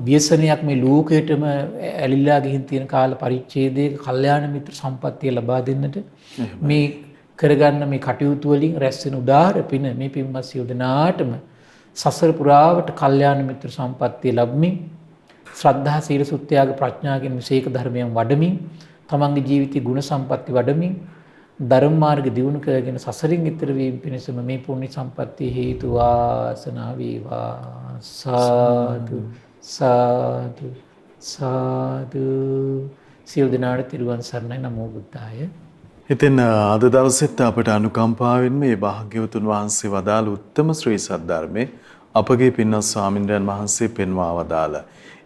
ව්‍යසනයක් මේ ලෝකයටම ඇලිලා ගිහින් තියෙන කාල පරිච්ඡේදයක කල්යාණ මිත්‍ර සම්පත්තිය ලබා දෙන්නට මේ කරගන්න මේ කටයුතු වලින් රැස් වෙන උදාාර පින මේ පින්වත් සියලු දෙනාටම සසර පුරාවට කල්යාණ මිත්‍ර සම්පත්තිය ලැබමින් ශ්‍රද්ධා සීල සුත්‍යාග ප්‍රඥා කියන විශේෂ ධර්මයන් වඩමින් තමන්ගේ ජීවිතේ ගුණ සම්පatti වඩමින් ධර්ම මාර්ග දියුණු කරගෙන සසරින් ඈතර වීම පිණිසම මේ පුණ්‍ය සම්පත්තිය හේතු වාසනා වේවා. සාදු සාදු සාදු. සියලු දෙනාට තිරුවන් සරණයි. නමෝ බුද්ධාය. ඉතින් අද දවසෙත් අපට අනුකම්පාවෙන් මේ භාග්‍යවතුන් වහන්සේ වදාළ උත්තම ශ්‍රී සද්ධර්මයේ අපගේ පින්වත් ස්වාමින්ද්‍රයන් වහන්සේ පෙන්වා වදාළ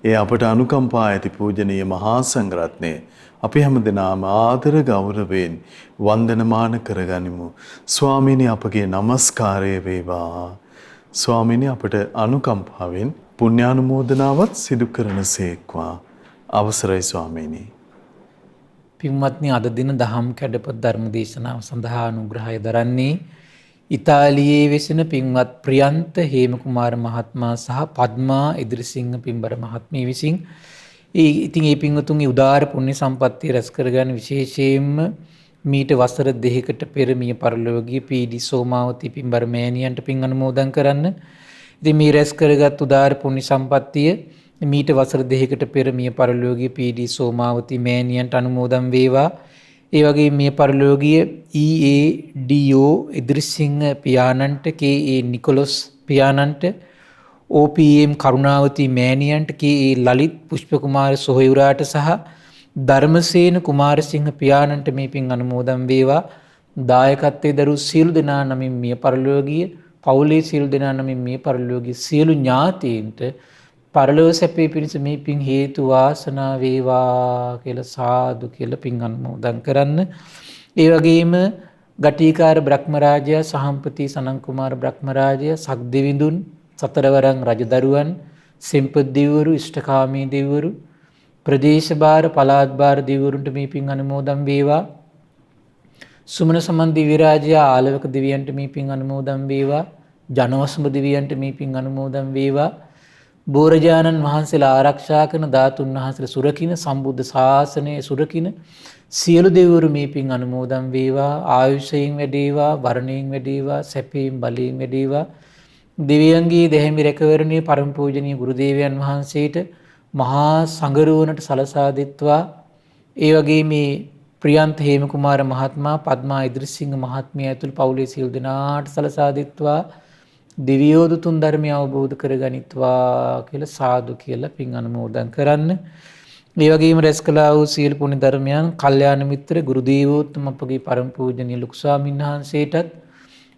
ඒ අපට අනුකම්පා ඇති පූජනීය මහා සංඝරත්නය අපි හැමදෙනාම ආදර ගෞරවයෙන් වන්දනමාන කරගනිමු. ස්වාමීනි අපගේ নমස්කාරය වේවා. ස්වාමීනි අපට අනුකම්පාවෙන් පුණ්‍යානුමෝදනාවත් සිදු කරනසේක්වා. අවසරයි ස්වාමීනි. පින්වත්නි අද දින දහම් කැඩපත් ධර්ම දේශනාව සඳහා අනුග්‍රහය දරන්නේ ඉතාලියේ වෙසෙන පින්වත් ප්‍රියන්ත හේමකුමාර මහත්මයා සහ පද්මා ඉදිරිසිංහ පින්බර මහත්මිය විසින් ඉතින් මේ පින්වතුන්ගේ උදාාර පුණ්‍ය සම්පත්තිය රැස් කරගන්න විශේෂයෙන්ම මීට වසර 2කට පෙර මිය පරලෝකීය පීඩි සෝමාවති පින්බර මෑණියන්ට පින් අනුමෝදන් කරන්න. ඉතින් මේ රැස් කරගත් උදාාර පුණ්‍ය සම්පත්තිය මීට වසර 2කට පෙර මිය පරලෝකීය පීඩි සෝමාවති මෑණියන්ට අනුමෝදන් වේවා. ඒ වගේම මිය පරලෝකීය EADO Idirisinghe පියාණන්ට KA නිකොලොස් පියාණන්ට OPM Karunawathi මෑණියන්ට KA Lalith Pushpakumara සොහොයුරාට සහ ධර්මසේන කුමාරසිංහ පියාණන්ට මේ පින් අනුමෝදන් වේවා. දායකත්වයේ දරු සියලු දෙනා නමින් මිය පරලෝකීය පවුලේ සියලු දෙනා නමින් මිය පරලෝකීය සියලු ඥාතීන්ට පරලෝක සැපේ පිණිස මේ පින් හේතු වාසනා වේවා කියලා සාදු කියලා පින් අනුමෝදන් කරන්න. ඒ වගේම ගටිකාර බ්‍රහ්මරාජයා සහම්පති සනන් කුමාර බ්‍රහ්මරාජයා සක්දෙවිඳුන් සතරවරන් රජදරුවන් සෙම්පත් දෙවිවරු ඉෂ්ඨකාමී දෙවිවරු ප්‍රදේශ භාර පළාත් භාර දෙවිවරුන්ට මේ පින් අනුමෝදන් වේවා. සුමන සමන් දිව්‍ය රාජයා ආලවක දෙවියන්ට මේ පින් අනුමෝදන් වේවා. ජනවසම දෙවියන්ට මේ පින් අනුමෝදන් වේවා. බෝරජානන් වහන්සේලා ආරක්ෂා කරන ධාතුන් වහන්සේලා සුරකින්න සම්බුද්ධ ශාසනය සුරකින්න සියලු දෙවිවරු මේ පින් අනුමෝදන් වේවා. ආයුෂයෙන් වැඩේවා, වර්ණයෙන් වැඩේවා, සැපයෙන් බලයෙන් වැඩේවා. දෙවියන්ගේ දෙහිමි රැකවරණයේ පරම පූජනීය ගුරු දේවයන් වහන්සේට මහා සංඝරුවනට සලසා දෙත්වා. ඒ වගේ මේ ප්‍රියන්ත හේමකුමාර මහත්මයා පද්මා ඉදිරිසිංහ මහත්මිය ඇතුළු පවුලේ සියලු දෙනාට සලසා දෙත්වා. දිව්‍යෝ දුතුන් ධර්මය අවබෝධ කරගනිත්වා කියලා සාදු කියලා පින් අනුමෝදන් කරන්න. මේ වගේම රැස් කළා වූ සීල පුණ්‍ය ධර්මයන් කල්යාණ මිත්‍ර ගුරු දේවෝත්තම අපගේ පරම පූජනීය ලොකු ස්වාමීන් වහන්සේටත්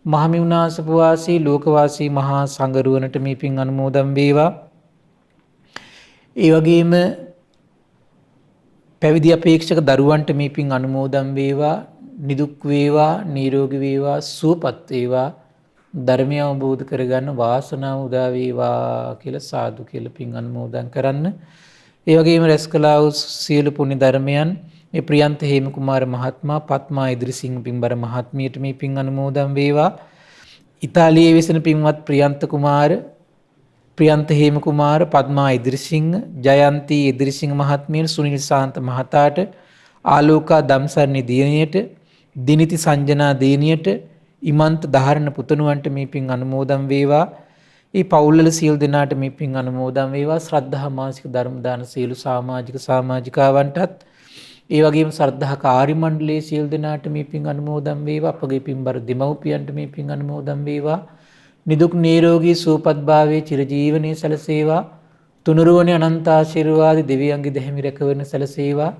මහමිුණාසප වාසී ලෝකවාසී මහා සංඝරුවනට මේ පින් අනුමෝදන් වේවා. ඒ වගේම පැවිදි අපේක්ෂක දරුවන්ට මේ පින් අනුමෝදන් වේවා. නිදුක් වේවා, නිරෝගී වේවා, සුවපත් වේවා. ධර්මය අවබෝධ කරගන්න වාසනාව උදා වේවා කියලා සාදු කියලා පින් අනුමෝදන් කරන්න. ඒ වගේම රැස් කළා වූ සියලු පුණ්‍ය ධර්මයන් මේ ප්‍රියන්ත හේමකුමාර මහත්මයා පත්මා ඉදිරිසිංහ පින්බර මහත්මියට මේ පින් අනුමෝදන් වේවා. ඉතාලියේ වෙසෙන පින්වත් ප්‍රියන්ත හේමකුමාර පත්මා ඉදිරිසිංහ ජයන්ති ඉදිරිසිංහ මහත්මිය සුනිල් ශාන්ත මහතාට ආලෝකා දම්සරණි දියණියට දිනිති සංජනා දියණියට ඉමන්ත ධාරණ පුතණුවන්ට මේ පින් අනුමෝදන් වේවා. ඒ පවුල්වල සියලු දෙනාට මේ පින් අනුමෝදන් වේවා. ශ්‍රද්ධා මාසික ධර්ම දාන සියලු සමාජිකාවන්ටත් ඒ වගේම ශ්‍රද්ධා කාර්ය මණ්ඩලයේ සියලු දෙනාට මේ පින් අනුමෝදන් වේවා. අපගේ පින්බර දෙමව්පියන්ට මේ පින් අනුමෝදන් වේවා. නිදුක් නිරෝගී සුවපත් භාවයේ චිරජීවනයේ සැලසේවා. තුනුරුවනේ අනන්ත ආශිර්වාද දෙවියන්ගේ දෙහිමි රැකවරණ සැලසේවා.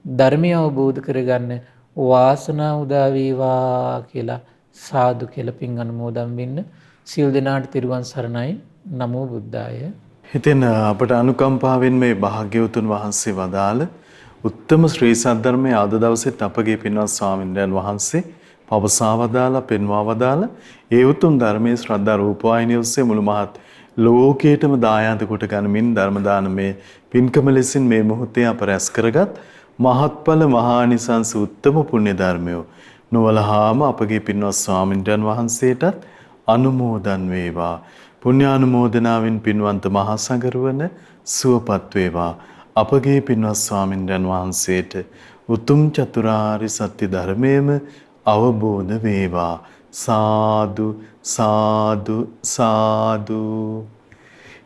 ධර්මය අවබෝධ කරගන්න වාසනාව උදා වේවා කියලා සාදු කියලා පින් අනුමෝදන් වෙන්න. සියලු දෙනාට තෙරුවන් සරණයි. නමෝ බුද්ධාය. හිතෙන් අපට අනුකම්පාවෙන් මේ භාග්‍යවතුන් වහන්සේ වදාළ උත්තම ශ්‍රී සද්ධර්මයේ ආද දවසෙත් අපගේ පින්වත් ස්වාමින්වයන් වහන්සේ පවසා වදාලා පෙන්වා වදාලා ඒ උතුම් ධර්මයේ ශ්‍රද්ධා රූපවාහිනිය ඔස්සේ මුළු මහත් ලෝකයටම දායාද කොට ගනිමින් ධර්ම දානමේ පින්කම ලෙසින් මේ මොහොතේ අප රැස් කරගත් මහත්ඵල මහානිසංස උත්තම පුණ්‍ය ධර්මය නොවලහාම අපගේ පින්වත් ස්වාමින්වයන් වහන්සේටත් අනුමෝදන් වේවා. පුණ්‍යානුමෝදනාවෙන් පින්වන්ත මහා සංඝරුවන සුවපත් වේවා. අපගේ පින්වත් ස්වාමින්වයන් වහන්සේට උතුම් චතුරාර්ය සත්‍ය ධර්මයේම අවබෝධ වේවා. සාදු සාදු සාදු.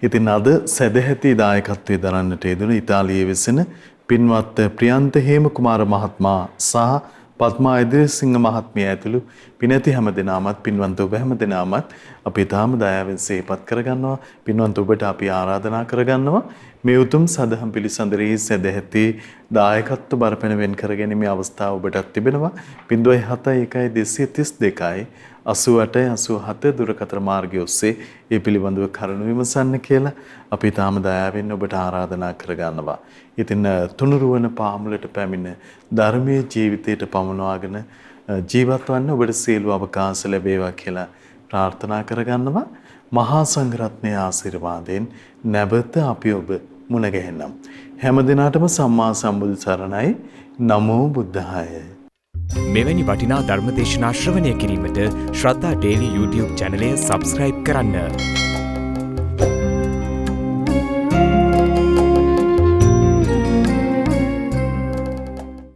ඉතින් අද සදැහැති දායකත්වයේ දරන්නට යෙදුණු ඉතාලියේ වෙසෙන පින්වත් ප්‍රියන්ත හේමකුමාර මහත්මයා සහ පත්මා ඉදිරිසිංහ මහත්මිය ඇතුළු පිනැති හැම දෙනාමත් පින්වන්ත ඔබ හැම දෙනාමත් අපි තාම දයාවෙන් සිහිපත් කරගන්නවා. පින්වන්ත ඔබට අපි ආරාධනා කරගන්නවා මේ උතුම් සදහම් පිළිසඳරෙහි සදැහැති දායකත්ව බරපැන වෙන් කරගැනීමේ අවස්ථාව ඔබටත් තිබෙනවා. 071 232 88 දුරකථන මාර්ගය ඔස්සේ ඒ පිළිබඳව කරුණු විමසන්න කියලා අපි තාම දයාවෙන් ඔබට ආරාධනා කරගන්නවා. ඉතින් තුනුරුවන පාමුලට පැමිණ ධර්මයේ ජීවිතයට පමුණවාගෙන ජීවත් වන්න ඔබට සියලු අවකාශ ලැබේවා කියලා ප්‍රාර්ථනා කරගන්නවා. මහා සංඝරත්නයේ ආශිර්වාදයෙන් නැවත අපි ඔබ මුණ ගැහෙනම්. හැම දිනාටම සම්මා සම්බුදු සරණයි. නමෝ බුද්ධාය. මෙවැනි වටිනා ධර්මදේශනා ශ්‍රවණය කිරීමට ශ්‍රද්ධා ඩේලි YouTube චැනලය සබස්ක්‍රයිබ් කරන්න.